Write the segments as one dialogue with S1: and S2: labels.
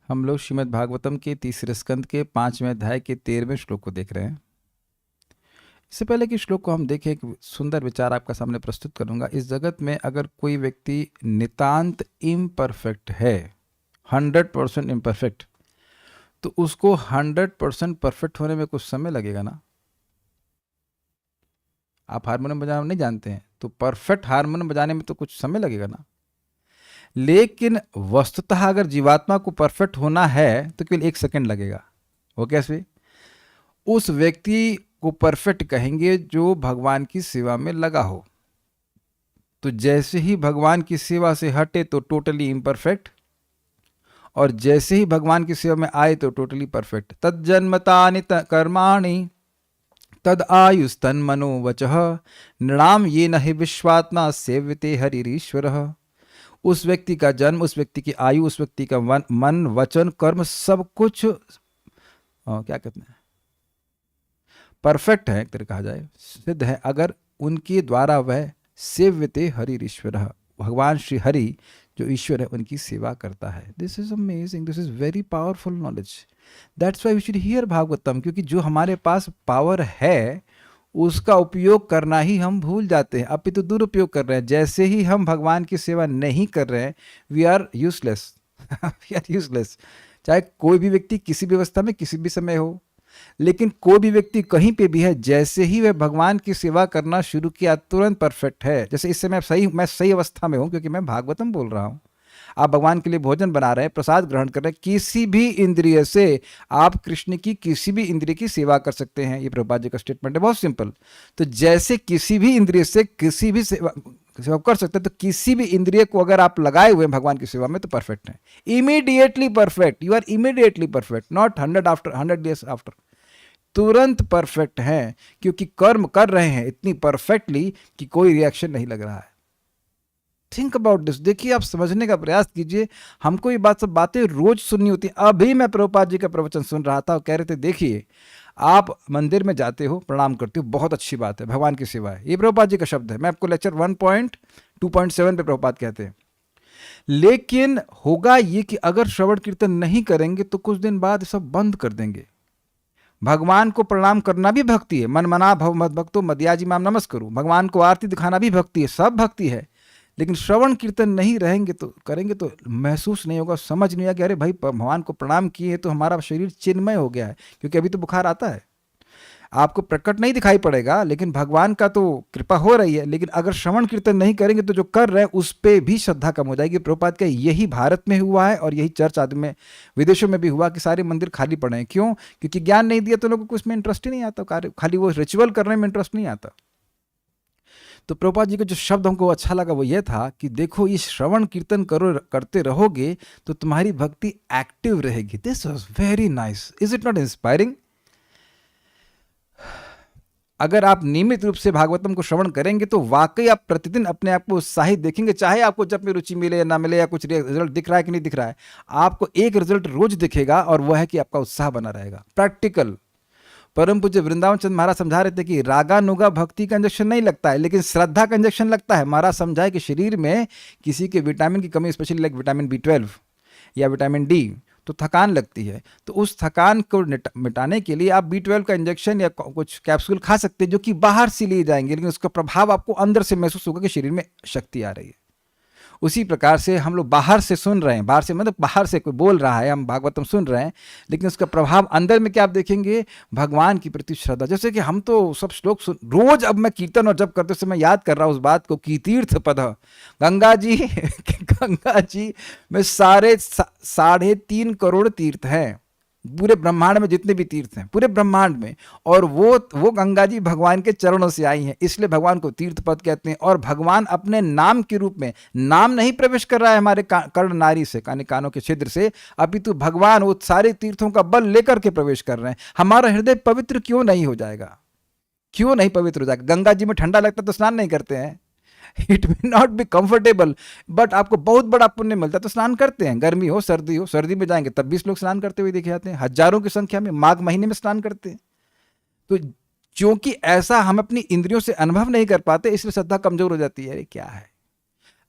S1: हम लोग श्रीमद् भागवतम के तीसरे स्कंद के 5वें अध्याय के 13वें श्लोक को देख रहे हैं। इससे पहले कि श्लोक को हम देखें, एक सुंदर विचार आपका सामने प्रस्तुत करूंगा। इस जगत में अगर कोई व्यक्ति नितांत इम्परफेक्ट है, 100% इम्परफेक्ट, तो उसको 100% परफेक्ट होने में कुछ समय लगेगा ना। आप हारमोनियम बजाना नहीं जानते हैं, तो परफेक्ट हारमोनियम बजाने में तो कुछ समय लगेगा ना। लेकिन वस्तुतः अगर जीवात्मा को परफेक्ट होना है तो केवल 1 सेकंड लगेगा। वो कैसे? उस व्यक्ति को परफेक्ट कहेंगे जो भगवान की सेवा में लगा हो। तो जैसे ही भगवान की सेवा से हटे तो टोटली इम्परफेक्ट, और जैसे ही भगवान की सेवा में आए तो टोटली परफेक्ट। तज्जन्मतानि कर्माणि तद आयुस्तन मनोवचः नृणाम ये न हि विश्वात्मा सेव्यते हरिरीश्वरः। उस व्यक्ति का जन्म, उस व्यक्ति की आयु, उस व्यक्ति का मन वचन कर्म सब कुछ क्या कहते हैं, परफेक्ट है, एक तरह कहा जाए सिद्ध है, अगर उनके द्वारा वह सेव्यते हरिरीश्वर, भगवान श्री हरि जो ईश्वर है उनकी सेवा करता है। This is amazing, this is very powerful knowledge. That's why we should hear Bhagavatam, क्योंकि जो हमारे पास पावर है उसका उपयोग करना ही हम भूल जाते हैं, अपितु दुरुपयोग कर रहे हैं। जैसे ही हम भगवान की सेवा नहीं कर रहे हैं, we are useless we are useless. चाहे कोई भी व्यक्ति किसी भी अवस्था में किसी भी समय हो, लेकिन कोई भी व्यक्ति कहीं पे भी है, जैसे ही वह भगवान की सेवा करना शुरू किया तुरंत परफेक्ट है। जैसे इस समय मैं सही अवस्था में हूं क्योंकि मैं भागवतम बोल रहा हूं। आप भगवान के लिए भोजन बना रहे हैं, प्रसाद ग्रहण कर रहे हैं, किसी भी इंद्रिय से आप कृष्ण की किसी भी इंद्रिय की सेवा कर सकते हैं। ये प्रभुपाद जी का स्टेटमेंट है, बहुत सिंपल। तो जैसे किसी भी इंद्रिय से किसी भी सेवा कर सकते हैं, तो किसी भी इंद्रिय को अगर आप लगाए हुए हैं भगवान की सेवा में तो परफेक्ट है, immediately perfect. You are immediately perfect, not 100 days after. तुरंत परफेक्ट हैं, क्योंकि कर्म कर रहे हैं इतनी परफेक्टली कि कोई रिएक्शन नहीं लग रहा है। Think about this. देखिए, आप समझने का प्रयास कीजिए। हमको ये सब बातें रोज सुननी होती हैं। अभी मैं प्रभुपाद जी का प्रवचन सुन रहा था और कह रहे थे, देखिए आप मंदिर में जाते हो, प्रणाम करते हो, बहुत अच्छी बात है, भगवान की सेवा है। ये प्रभुपाद जी का शब्द है। मैं आपको लेक्चर 1.2.7 पे प्रभुपाद कहते हैं। लेकिन होगा ये कि अगर श्रवण कीर्तन नहीं करेंगे तो कुछ दिन बाद सब बंद कर देंगे। भगवान को प्रणाम करना भी भक्ति है। मन मना भव मद भक्तो मदयाजी माम नमस्करो। भगवान को आरती दिखाना भी भक्ति है, सब भक्ति है। लेकिन श्रवण कीर्तन नहीं रहेंगे तो करेंगे तो महसूस नहीं होगा, समझ नहीं आएगा, अरे भाई भगवान को प्रणाम किए तो हमारा शरीर चिन्मय हो गया है। क्योंकि अभी तो बुखार आता है, आपको प्रकट नहीं दिखाई पड़ेगा, लेकिन भगवान का तो कृपा हो रही है। लेकिन अगर श्रवण कीर्तन नहीं करेंगे तो जो कर रहे हैं उस पर भी श्रद्धा कम हो जाएगी। प्रभुपाद का यही भारत में हुआ है और यही चर्च आदि में, विदेशों में भी हुआ कि सारे मंदिर खाली पड़े हैं। क्यों? क्योंकि ज्ञान नहीं दिया तो लोगों को उसमें इंटरेस्ट ही नहीं आता, खाली वो रिचुअल करने में इंटरेस्ट नहीं आता। तो प्रभुपाद जी का जो शब्द हमको अच्छा लगा वो ये था कि देखो, ये श्रवण कीर्तन करते रहोगे तो तुम्हारी भक्ति एक्टिव रहेगी। This was very nice. Is it not inspiring? अगर आप नियमित रूप से भागवतम को श्रवण करेंगे तो वाकई आप प्रतिदिन अपने आप को उत्साहित देखेंगे। चाहे आपको जब में रुचि मिले या ना मिले, या कुछ रिजल्ट दिख रहा है कि नहीं दिख रहा है, आपको एक रिजल्ट रोज दिखेगा और वह है कि आपका उत्साह बना रहेगा, प्रैक्टिकल। परम पूज्य वृंदावन चंद महाराज समझा रहे थे कि रागानुगा भक्ति का इंजेक्शन नहीं लगता है, लेकिन श्रद्धा का इंजेक्शन लगता है। महाराज समझाए कि शरीर में किसी के विटामिन की कमी, स्पेशली लाइक विटामिन B12 या विटामिन डी, तो थकान लगती है। तो उस थकान को मिटाने के लिए आप B12 का इंजेक्शन या कुछ कैप्सूल खा सकते हैं, जो कि बाहर से लिए जाएंगे, लेकिन उसका प्रभाव आपको अंदर से महसूस होगा कि शरीर में शक्ति आ रही है। उसी प्रकार से हम लोग बाहर से सुन रहे हैं, बाहर से मतलब बाहर से कोई बोल रहा है, हम भागवतम सुन रहे हैं, लेकिन उसका प्रभाव अंदर में क्या आप देखेंगे? भगवान की प्रति श्रद्धा। जैसे कि हम तो सब श्लोक सुन रोज, अब मैं कीर्तन और जप करते समय याद कर रहा हूँ उस बात को कि तीर्थ पद गंगा जी गंगा जी में 3.5 करोड़ तीर्थ हैं, पूरे ब्रह्मांड में जितने भी तीर्थ हैं, पूरे ब्रह्मांड में, और वो गंगा जी भगवान के चरणों से आई हैं, इसलिए भगवान को तीर्थ पद कहते हैं। और भगवान अपने नाम के रूप में, नाम नहीं प्रवेश कर रहा है हमारे कर्ण नारी से, कानों के छिद्र से, अपितु भगवान वो सारे तीर्थों का बल लेकर के प्रवेश कर रहे हैं। हमारा हृदय पवित्र क्यों नहीं हो जाएगा? क्यों नहीं पवित्र हो जाएगा? गंगा जी में ठंडा लगता तो स्नान नहीं करते हैं, it may not be comfortable, but आपको बहुत बड़ा पुण्य मिलता है तो स्नान करते हैं। गर्मी हो सर्दी हो, सर्दी में जाएंगे तब भी लोग स्नान करते हुए देखे जाते हैं, हजारों की संख्या में माघ महीने में स्नान करते हैं। तो क्योंकि ऐसा हम अपनी इंद्रियों से अनुभव नहीं कर पाते, इसलिए श्रद्धा कमजोर हो जाती है। क्या है?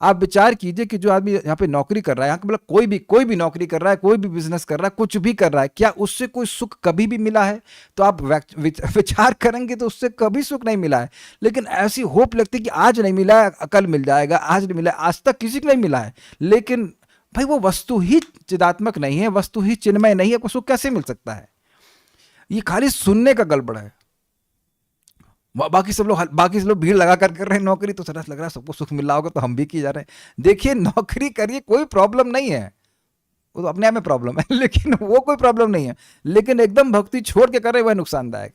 S1: आप विचार कीजिए कि जो आदमी यहाँ पे नौकरी कर रहा है, यहाँ मतलब कोई भी नौकरी कर रहा है, कोई भी बिजनेस कर रहा है, कुछ भी कर रहा है, क्या उससे कोई सुख कभी भी मिला है? तो आप विचार करेंगे तो उससे कभी सुख नहीं मिला है। लेकिन ऐसी होप लगती है कि आज नहीं मिला है, कल मिल जाएगा, आज नहीं मिला है, आज तक किसी को नहीं मिला है। लेकिन भाई वो वस्तु ही चिदात्मक नहीं है, वस्तु ही चिन्मय नहीं है, को सुख कैसे मिल सकता है? ये खाली सुनने का गड़बड़ है। बाकी सब लोग भीड़ लगा कर रहे हैं नौकरी, तो सरस लग रहा है सबको सुख मिल रहा होगा तो हम भी की जा रहे हैं। देखिए, नौकरी करिए, कोई प्रॉब्लम नहीं है, वो तो अपने आप में प्रॉब्लम है लेकिन वो कोई प्रॉब्लम नहीं है। लेकिन एकदम भक्ति छोड़ के कर रहे, वह नुकसानदायक,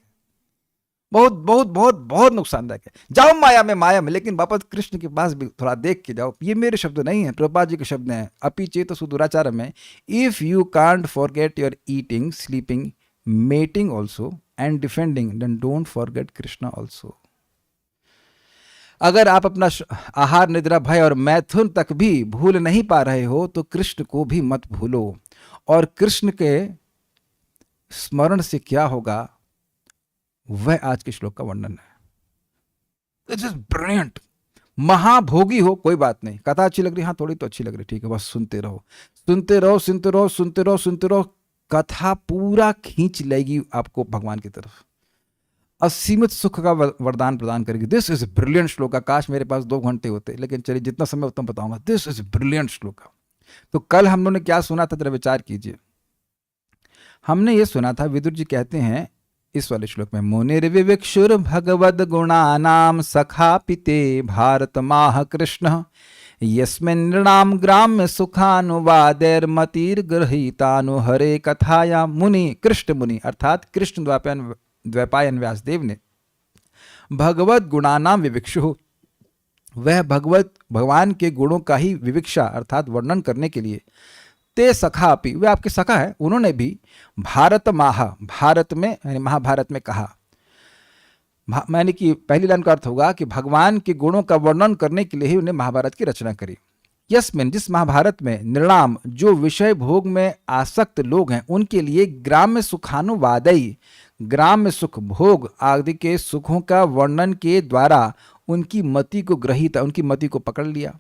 S1: बहुत बहुत बहुत बहुत नुकसानदायक है। जाओ माया में, लेकिन वापस कृष्ण के पास भी थोड़ा देख के जाओ। ये मेरे शब्द नहीं है, प्रभुपाद जी के शब्द हैं। अपि चेत सुदुराचार में, if you can't forget your eating, sleeping, mating also and defending, then don't forget Krishna also. अगर आप अपना आहार, निद्रा, भय और मैथुन तक भी भूल नहीं पा रहे हो तो कृष्ण को भी मत भूलो। और कृष्ण के स्मरण से क्या होगा, वह आज के श्लोक का वर्णन है। It is brilliant. महाभोगी हो कोई बात नहीं, कथा अच्छी लग रही, हाँ थोड़ी तो अच्छी लग रही, ठीक है, बस सुनते रहो, सुनते रहो, सुनते रहो, सुनते रहो, सुनते रहो। कथा पूरा खींच लेगी आपको भगवान की तरफ, असीमित सुख का वरदान प्रदान करेगी। दिस इज ब्रिलियंट श्लोक। काश मेरे पास 2 घंटे होते, लेकिन चलिए जितना समय उतना बताऊंगा। दिस इज ब्रिलियंट श्लोक। तो कल हम लोगों ने क्या सुना था, जरा विचार कीजिए। हमने ये सुना था, विदुर जी कहते हैं इस वाले श्लोक में, मुनिर्विविक्षुर भगवद गुणानाम सखा पिते भारत माह कृष्ण यस्मिन् नृणाम ग्राम्य सुखानुवादेर मतिर गृहीतानु हरे कथाया मुनि। कृष्ण मुनि अर्थात कृष्ण द्वैपायन व्यासदेव ने भगवत गुणानाम विविक्षु, वह भगवान के गुणों का ही विविक्षा अर्थात वर्णन करने के लिए, ते सखा अपि, वे आपके सखा है, उन्होंने भी भारत माह, भारत में यानी महाभारत में कहा। यानी कि पहली लाइन का अर्थ होगा कि भगवान के गुणों का वर्णन करने के लिए ही उन्हें महाभारत की रचना करी। यस्मिन, जिस महाभारत में, नृणाम, जो विषय भोग में आसक्त लोग हैं उनके लिए, ग्राम्य सुखानुवादई, ग्राम्य सुख, भोग आदि के सुखों का वर्णन के द्वारा उनकी मति को ग्रहित, उनकी मति को पकड़ लिया।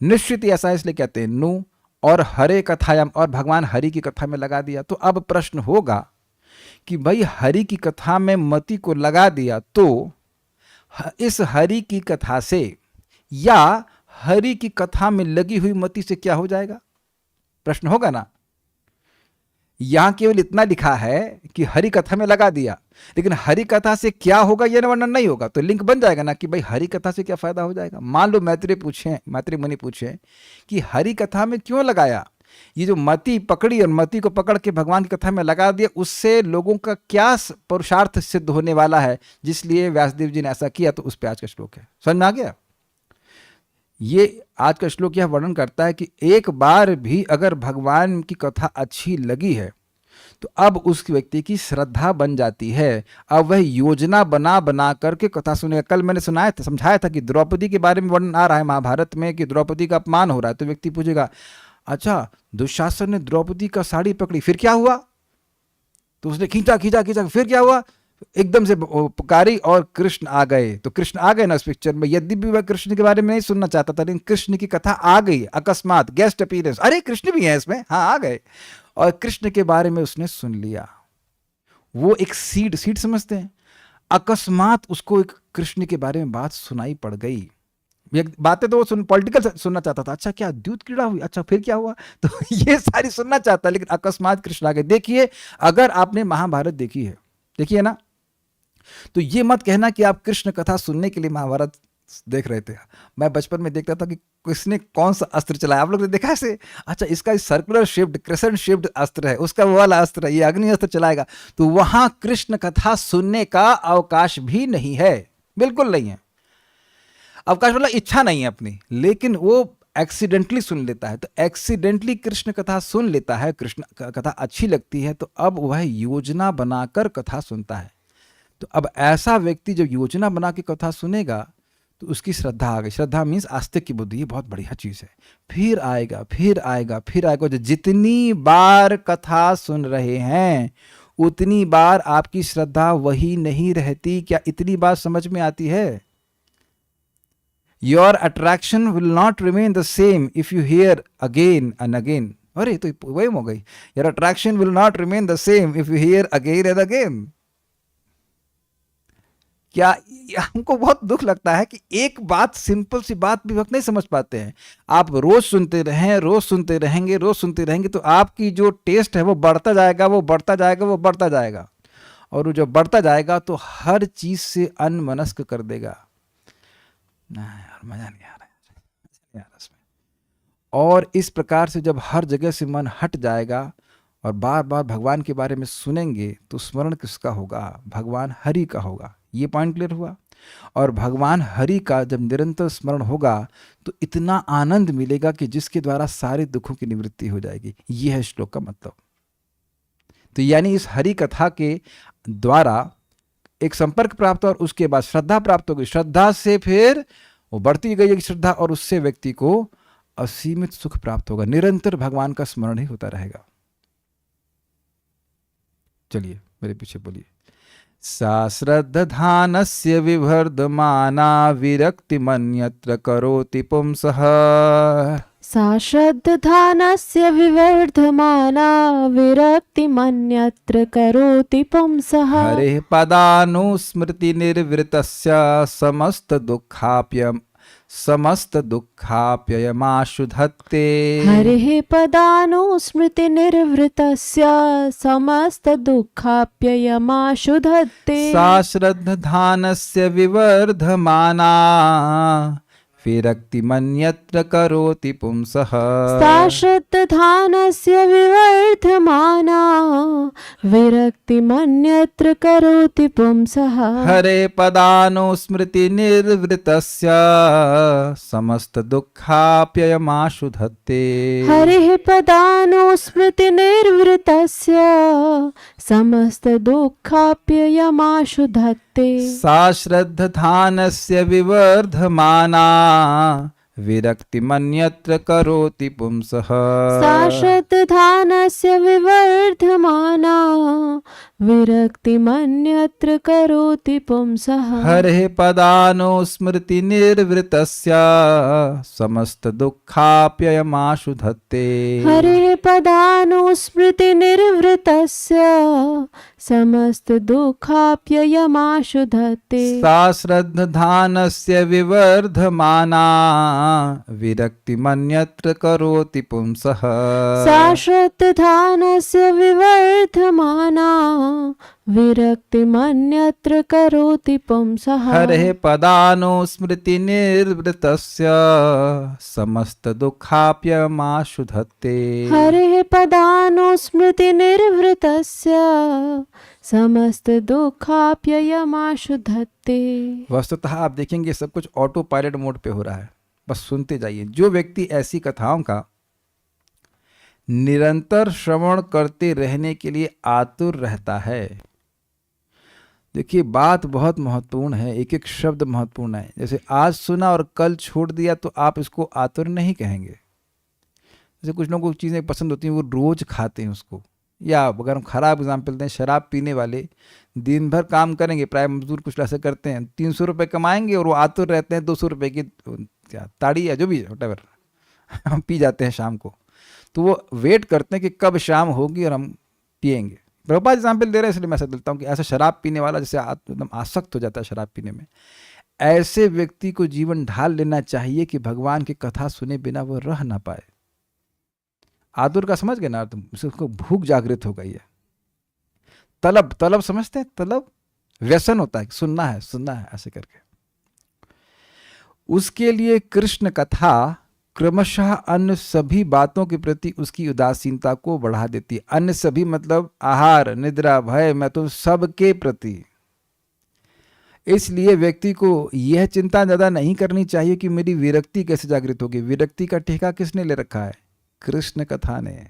S1: निश्चित ऐसा इसलिए कहते हैं नु, और हरे कथायाम, और भगवान हरि की कथा में लगा दिया। तो अब प्रश्न होगा कि भाई हरि की कथा में मति को लगा दिया तो इस हरि की कथा से या हरि की कथा में लगी हुई मति से क्या हो जाएगा, प्रश्न होगा ना। यहां केवल इतना लिखा है कि हरि कथा में लगा दिया, लेकिन हरि कथा से क्या होगा यह वर्णन नहीं होगा। तो लिंक बन जाएगा ना कि भाई हरि कथा से क्या फायदा हो जाएगा। मान लो मैत्री मुनि पूछे कि हरि कथा में क्यों लगाया, ये जो मति पकड़ी और मति को पकड़ के भगवान की कथा में लगा दिया, उससे लोगों का क्या पुरुषार्थ सिद्ध होने वाला है, जिसलिए व्यासदेव जी ने ऐसा किया। तो उस पर आज का श्लोक है, समझ में आ गया। ये आज का श्लोक यह वर्णन करता है कि एक बार भी अगर भगवान की कथा अच्छी लगी है तो अब उस व्यक्ति की श्रद्धा बन जाती है। अब वह योजना बना बना करके कथा सुनेगा। कल मैंने समझाया था कि द्रौपदी के बारे में वर्णन आ रहा है महाभारत में कि द्रौपदी का अपमान हो रहा है। तो व्यक्ति पूछेगा, अच्छा दुशासन ने द्रौपदी का साड़ी पकड़ी, फिर क्या हुआ? तो उसने खींचा, फिर क्या हुआ? एकदम से पुकारी और कृष्ण आ गए। तो कृष्ण आ गए ना उस पिक्चर में। यद्यपि वह कृष्ण के बारे में नहीं सुनना चाहता था, लेकिन कृष्ण की कथा आ गई अकस्मात, गेस्ट अपीयरेंस, अरे कृष्ण भी है इसमें, हाँ आ गए, और कृष्ण के बारे में उसने सुन लिया। वो एक सीड समझते हैं, अकस्मात उसको एक कृष्ण के बारे में बात सुनाई पड़ गई। बातें तो वो पॉलिटिकल सुनना चाहता था, अच्छा क्या द्यूत क्रीड़ा हुई, अच्छा फिर क्या हुआ, तो ये सारी सुनना चाहता, लेकिन अकस्मात कृष्ण आ गए। देखिए, अगर आपने महाभारत देखी है, देखिए ना, तो ये मत कहना कि आप कृष्ण कथा सुनने के लिए महाभारत देख रहे थे। मैं बचपन में देखता था कि किसने कौन सा अस्त्र चलाया, आप लोग ने देखा ऐसे, अच्छा इसका सर्कुलर शेप्ड, क्रेसेंट शेप्ड अस्त्र है, उसका वो वाला अस्त्र है, ये अग्नि अस्त्र चलाएगा। तो वहां कृष्ण कथा सुनने का अवकाश भी नहीं है, बिल्कुल नहीं है। अवकाश मतलब इच्छा नहीं है अपनी, लेकिन वो एक्सीडेंटली सुन लेता है। तो एक्सीडेंटली कृष्ण कथा सुन लेता है, कृष्ण कथा अच्छी लगती है, तो अब वह योजना बनाकर कथा सुनता है। तो अब ऐसा व्यक्ति जब योजना बना के कथा सुनेगा तो उसकी श्रद्धा आ गई। श्रद्धा मीन्स आस्तिक की बुद्धि, ये बहुत बढ़िया चीज है। फिर आएगा, फिर आएगा, फिर आएगा। जितनी बार कथा सुन रहे हैं उतनी बार आपकी श्रद्धा वही नहीं रहती। क्या इतनी बात समझ में आती है? Your attraction will not remain the same if you here again and again. अरे तो वही हो गई. Your attraction will not remain the same if you here again and again. क्या हमको बहुत दुख लगता है कि एक बात, सिंपल सी बात भी वक्त नहीं समझ पाते हैं. आप रोज सुनते रहें, रोज सुनते रहेंगे, रोज सुनते रहेंगे, तो आपकी जो टेस्ट है वो बढ़ता जाएगा, वो बढ़ता जाएगा, वो बढ़ता जाएगा. और वो जब बढ़ता जाएगा तो हर चीज से अनमनस्क कर देगा. ना यार, मजा नहीं आ रहा है यार इसमें. और इस प्रकार से जब हर जगह से मन हट जाएगा और बार बार भगवान के बारे में सुनेंगे, तो स्मरण किसका होगा? भगवान हरि का होगा. ये पॉइंट क्लियर हुआ. और भगवान हरि का जब निरंतर स्मरण होगा तो इतना आनंद मिलेगा कि जिसके द्वारा सारे दुखों की निवृत्ति हो जाएगी. ये है श्लोक का मतलब. तो यानी इस हरि कथा के द्वारा एक संपर्क प्राप्त और उसके बाद श्रद्धा प्राप्त होगी. श्रद्धा से फिर वो बढ़ती गई श्रद्धा, और उससे व्यक्ति को असीमित सुख प्राप्त होगा. निरंतर भगवान का स्मरण ही होता रहेगा. चलिए मेरे पीछे बोलिए. सा श्रद्धानस्य विवर्धमाना विरक्तिमन्यत्र करोति पुंसः.
S2: सा श्रद्धानस्य विवर्धमाना विरक्तिमन्यत्र करोति पुंसः.
S1: हरेः पदानुस्मृति निर्वृतस्य समस्त दुःखाप्ययमाशु धत्ते.
S2: हरेः पदानुस्मृति निर्वृतस्य समस्त दुःखाप्ययमाशु धत्ते.
S1: सा श्रद्धानस्य विवर्धमाना विरक्तिमन्यत्र करोति पुंसः.
S2: सा श्रद्धानस्य विवर्धमाना विरक्तिमन्यत्र करोति पुंसः.
S1: हरे पदानुस्मृति निर्वृतस्य समस्त दुःखाप्ययमाशु धत्ते.
S2: हरेः पदानुस्मृति निर्वृतस्य समस्त दुःखाप्ययमाशु धत्ते.
S1: सा श्रद्धानस्य विवर्धमाना विरक्तिमन्यत्र करोति पुंसः.
S2: सा श्रद्धानस्य विवर्धमाना विरक्तिमन्यत्र करोति पुंसः.
S1: हरेः पदानुस्मृति निर्वृतस्य समस्त दुःखाप्ययमाशु धत्ते.
S2: हरेः पदानुस्मृति निर्वृतस्य समस्त दुःखाप्ययमाशु धत्ते.
S1: सा श्रद्धानस्य विवर्धमाना विरक्तिमन्यत्र करोति पुंसः.
S2: सा श्रद्धानस्य विवर्धमाना विरक्तिमन्यत्र करोति पुंसः.
S1: हरेः पदानुस्मृति निर्वृतस्य समस्त दुःखाप्ययमाशु धत्ते.
S2: हरेः पदानुस्मृति निर्वृतस्य समस्त दुःखाप्ययमाशु धत्ते.
S1: वस्तुतः आप देखेंगे सब कुछ ऑटो पायलट मोड पे हो रहा है. बस सुनते जाइए. जो व्यक्ति ऐसी कथाओं का निरंतर श्रवण करते रहने के लिए आतुर रहता है, देखिए बात बहुत महत्वपूर्ण है. एक एक शब्द महत्वपूर्ण है. जैसे आज सुना और कल छोड़ दिया तो आप इसको आतुर नहीं कहेंगे. जैसे कुछ लोगों को चीज़ें पसंद होती हैं, वो रोज खाते हैं उसको. या अगर हम खराब एग्जाम्पल दें, शराब पीने वाले दिन भर काम करेंगे, प्राय मजदूर कुछ ऐसे करते हैं, 300 रुपये कमाएंगे और वो आतुर रहते हैं 200 रुपये की क्या ताड़ी या जो भी व्हाटएवर हम पी जाते हैं शाम को. तो वो वेट करते हैं कि कब शाम होगी और हम पिएंगे. प्रभुपाद एग्जाम्पल दे रहे हैं, इसलिए मैं ऐसा देता हूँ कि ऐसा शराब पीने वाला जैसे एकदम आसक्त हो जाता है शराब पीने में, ऐसे व्यक्ति को जीवन ढाल लेना चाहिए कि भगवान की कथा सुने बिना वो रह ना पाए. आतुर का समझ गए ना तुम, उसको भूख जागृत हो गई है. तलब समझते हैं, तलब व्यसन होता है, सुनना है ऐसे करके. उसके लिए कृष्ण कथा क्रमशः अन्य सभी बातों के प्रति उसकी उदासीनता को बढ़ा देती है. अन्य सभी मतलब आहार, निद्रा, भय, मैं तो सबके प्रति. इसलिए व्यक्ति को यह चिंता ज्यादा नहीं करनी चाहिए कि मेरी विरक्ति कैसे जागृत होगी. विरक्ति का ठेका किसने ले रखा है? कृष्ण कथा ने.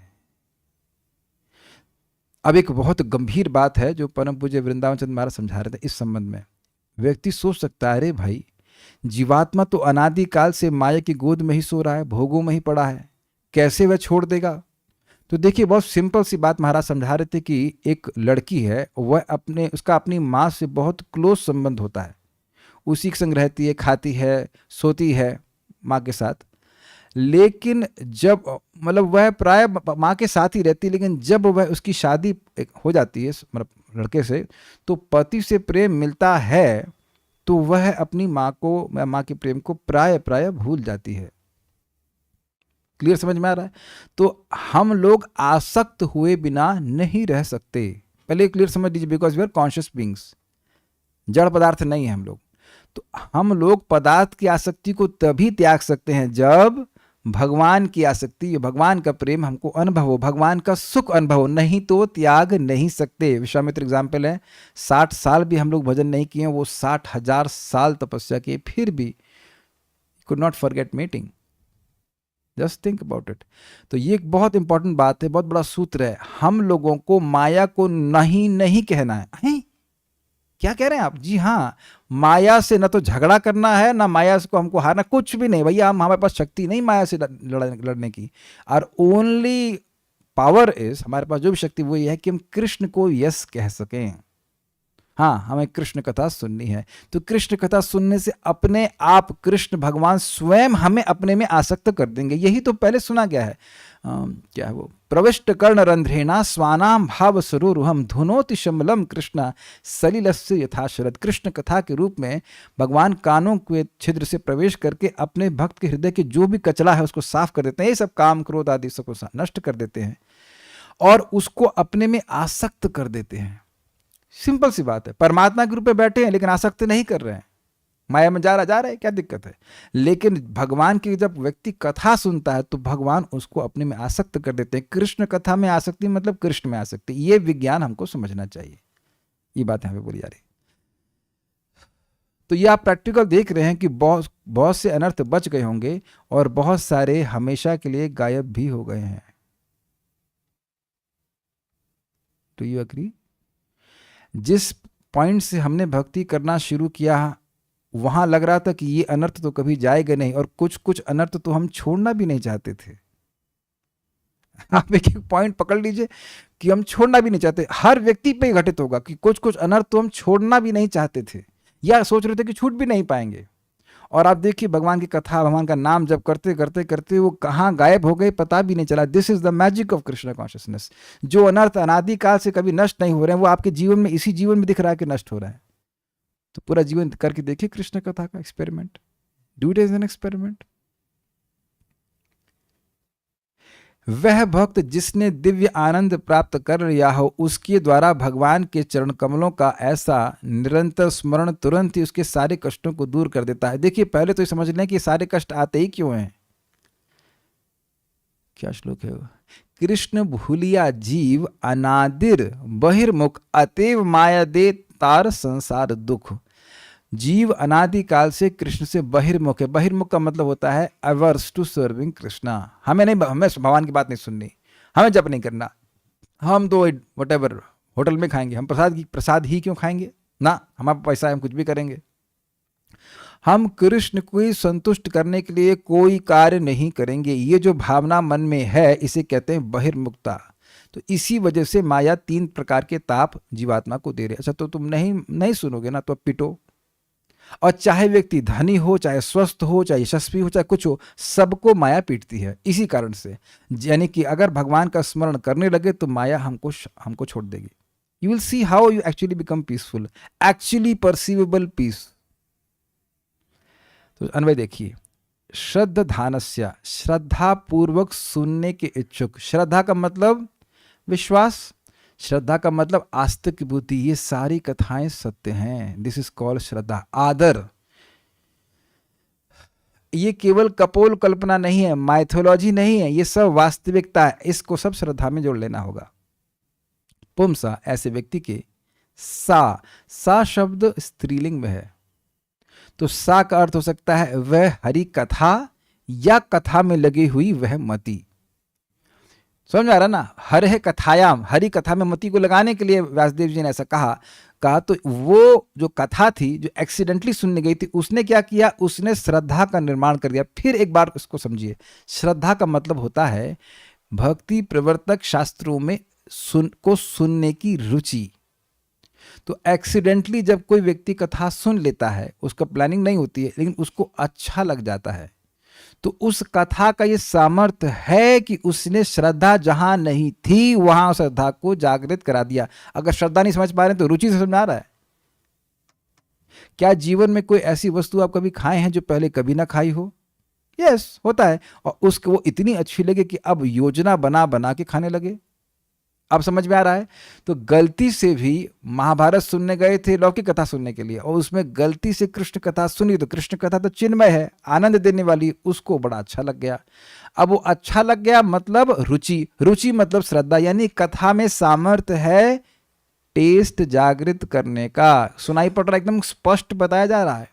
S1: अब एक बहुत गंभीर बात है जो परम पूज्य वृंदावन चंद्र महाराज समझा रहे थे इस संबंध में. व्यक्ति सोच सकता है, अरे भाई जीवात्मा तो अनादिकाल से माया की गोद में ही सो रहा है, भोगों में ही पड़ा है, कैसे वह छोड़ देगा? तो देखिए बहुत सिंपल सी बात महाराज समझा रहे थे कि एक लड़की है, वह उसका अपनी माँ से बहुत क्लोज संबंध होता है. उसी के संग रहती है, खाती है, सोती है माँ के साथ। लेकिन जब मतलब वह प्राय माँ के साथ ही रहती है, लेकिन जब वह उसकी शादी हो जाती है मतलब लड़के से, तो पति से प्रेम मिलता है तो वह अपनी माँ के प्रेम को प्राय भूल जाती है। क्लियर समझ में आ रहा है? तो हम लोग आसक्त हुए बिना नहीं रह सकते, पहले क्लियर समझ लीजिए, because we are conscious beings, जड़ पदार्थ नहीं है हम लोग। तो हम लोग पदार्थ की आसक्ति को तभी त्याग सकते हैं जब भगवान की आसक्ति, भगवान का प्रेम हमको अनुभव हो, भगवान का सुख अनुभव हो, नहीं तो त्याग नहीं सकते। विश्वामित्र एग्जाम्पल है, 60 साल भी हम लोग भजन नहीं किए, वो 60,000 साल तपस्या किए, फिर भी could not forget meeting. Just think about it. तो ये एक बहुत इंपॉर्टेंट बात है, बहुत बड़ा सूत्र है। हम लोगों को माया को नहीं कहना है। क्या कह रहे हैं आप? जी हाँ, माया से ना तो झगड़ा करना है, ना माया को हमको हारना, कुछ भी नहीं भैया। हमारे पास शक्ति नहीं माया से लड़ने की। और ओनली पावर इज, हमारे पास जो भी शक्ति वो ये है कि हम कृष्ण को यस कह सकें। हाँ, हमें कृष्ण कथा सुननी है, तो कृष्ण कथा सुनने से अपने आप कृष्ण भगवान स्वयं हमें अपने में आसक्त कर देंगे। यही तो पहले सुना गया है। क्या है वो? प्रविष्ट कर्ण रंध्रेणा स्वानाम भाव सरोरुहम धुनोति शमलम कृष्णा सलिलस्य यथा शरद। कृष्ण कथा के रूप में भगवान कानों के छिद्र से प्रवेश करके अपने भक्त के हृदय के जो भी कचरा है उसको साफ कर देते हैं। ये सब काम क्रोध आदि सबको नष्ट कर देते हैं और उसको अपने में आसक्त कर देते हैं। सिंपल सी बात है। परमात्मा के रूप में बैठे हैं लेकिन आसक्त नहीं कर रहे हैं, माया में जा रहा है, क्या दिक्कत है? लेकिन भगवान की जब व्यक्ति कथा सुनता है तो भगवान उसको अपने में आसक्त कर देते हैं। कृष्ण कथा में आसक्ति मतलब कृष्ण में आसक्ति। ये विज्ञान हमको समझना चाहिए। ये बात यहाँ पे बोली जा रही। तो ये आप प्रैक्टिकल देख रहे हैं कि बहुत से अनर्थ बच गए होंगे और बहुत सारे हमेशा के लिए गायब भी हो गए हैं। Do you agree? जिस पॉइंट से हमने भक्ति करना शुरू किया वहां लग रहा था कि ये अनर्थ तो कभी जाएगा नहीं, और कुछ अनर्थ तो हम छोड़ना भी नहीं चाहते थे। आप एक पॉइंट पकड़ लीजिए कि हम छोड़ना भी नहीं चाहते। हर व्यक्ति पे घटित होगा कि कुछ अनर्थ तो हम छोड़ना भी नहीं चाहते थे या सोच रहे थे कि छूट भी नहीं पाएंगे। और आप देखिए भगवान की कथा, भगवान का नाम जब करते करते करते वो कहाँ गायब हो गए पता भी नहीं चला। This is the magic of Krishna consciousness. जो अनर्थ अनादिकाल से कभी नष्ट नहीं हो रहे हैं वो आपके जीवन में, इसी जीवन में दिख रहा है कि नष्ट हो रहा है। तो पूरा जीवन करके देखिए कृष्ण कथा का experiment. Do it as an experiment. वह भक्त जिसने दिव्य आनंद प्राप्त कर लिया हो उसके द्वारा भगवान के चरण कमलों का ऐसा निरंतर स्मरण तुरंत ही उसके सारे कष्टों को दूर कर देता है। देखिए पहले तो ये समझ लें कि सारे कष्ट आते ही क्यों हैं। क्या श्लोक है वो? कृष्ण भूलिया जीव अनादिर बहिर्मुख अतएव माया दे तार संसार दुख। जीव अनादिकाल से कृष्ण से बहिर्मुख है। बहिर्मुख का मतलब होता है अवर्स टू सर्विंग कृष्णा। हमें भगवान की बात नहीं सुननी, हमें जप नहीं करना, हम तो व्हाटएवर होटल में खाएंगे, हम प्रसाद ही क्यों खाएंगे ना, हमारा पैसा है हम कुछ भी करेंगे। हम कृष्ण को ही संतुष्ट करने के लिए कोई कार्य नहीं करेंगे। ये जो भावना मन में है इसे कहते हैं बहिर्मुखता। तो इसी वजह से माया 3 प्रकार के ताप जीवात्मा को दे रहे। अच्छा तो तुम नहीं सुनोगे ना तो पिटो। और चाहे व्यक्ति धनी हो, चाहे स्वस्थ हो, चाहे यशस्वी हो, चाहे कुछ हो, सबको माया पीटती है इसी कारण से। यानी कि अगर भगवान का स्मरण करने लगे तो माया हमको छोड़ देगी। You will see how you actually become peaceful, actually perceivable peace. तो अन्वय देखिए, श्रद्धानस्य, श्रद्धा पूर्वक सुनने के इच्छुक। श्रद्धा का मतलब विश्वास, श्रद्धा का मतलब आस्तिक बुद्धि। ये सारी कथाएं सत्य हैं। दिस इज कॉल्ड श्रद्धा, आदर। ये केवल कपोल कल्पना नहीं है, माइथोलॉजी नहीं है, ये सब वास्तविकता है। इसको सब श्रद्धा में जोड़ लेना होगा। पुंसा, ऐसे व्यक्ति के, सा शब्द स्त्रीलिंग में है तो सा का अर्थ हो सकता है वह हरि कथा या कथा में लगी हुई वह मति। समझ में आ रहा ना? हर है कथायाम, हरि कथा में मति को लगाने के लिए व्यासदेव जी ने ऐसा कहा तो वो जो कथा थी जो एक्सीडेंटली सुनने गई थी उसने क्या किया, उसने श्रद्धा का निर्माण कर दिया। फिर एक बार इसको समझिए, श्रद्धा का मतलब होता है भक्ति प्रवर्तक शास्त्रों में सुनने की रुचि। तो एक्सीडेंटली जब कोई व्यक्ति कथा सुन लेता है, उसका प्लानिंग नहीं होती है, लेकिन उसको अच्छा लग जाता है, तो उस कथा का ये सामर्थ्य है कि उसने श्रद्धा जहां नहीं थी वहां श्रद्धा को जागृत करा दिया। अगर श्रद्धा नहीं समझ पा रहे तो रुचि से समझ आ रहा है। क्या जीवन में कोई ऐसी वस्तु आप कभी खाए हैं जो पहले कभी ना खाई हो? यस, होता है। और उसको वो इतनी अच्छी लगे कि अब योजना बना बना के खाने लगे। अब समझ में आ रहा है? तो गलती से भी महाभारत सुनने गए थे लौकिक कथा सुनने के लिए, और उसमें गलती से कृष्ण कथा सुनी, तो कृष्ण कथा तो चिन्मय है, आनंद देने वाली, उसको बड़ा अच्छा लग गया। अब वो अच्छा लग गया मतलब रुचि, रुचि मतलब श्रद्धा, यानी कथा में सामर्थ्य है टेस्ट जागृत करने का। सुनाई पड़ रहा है, एकदम स्पष्ट बताया जा रहा है।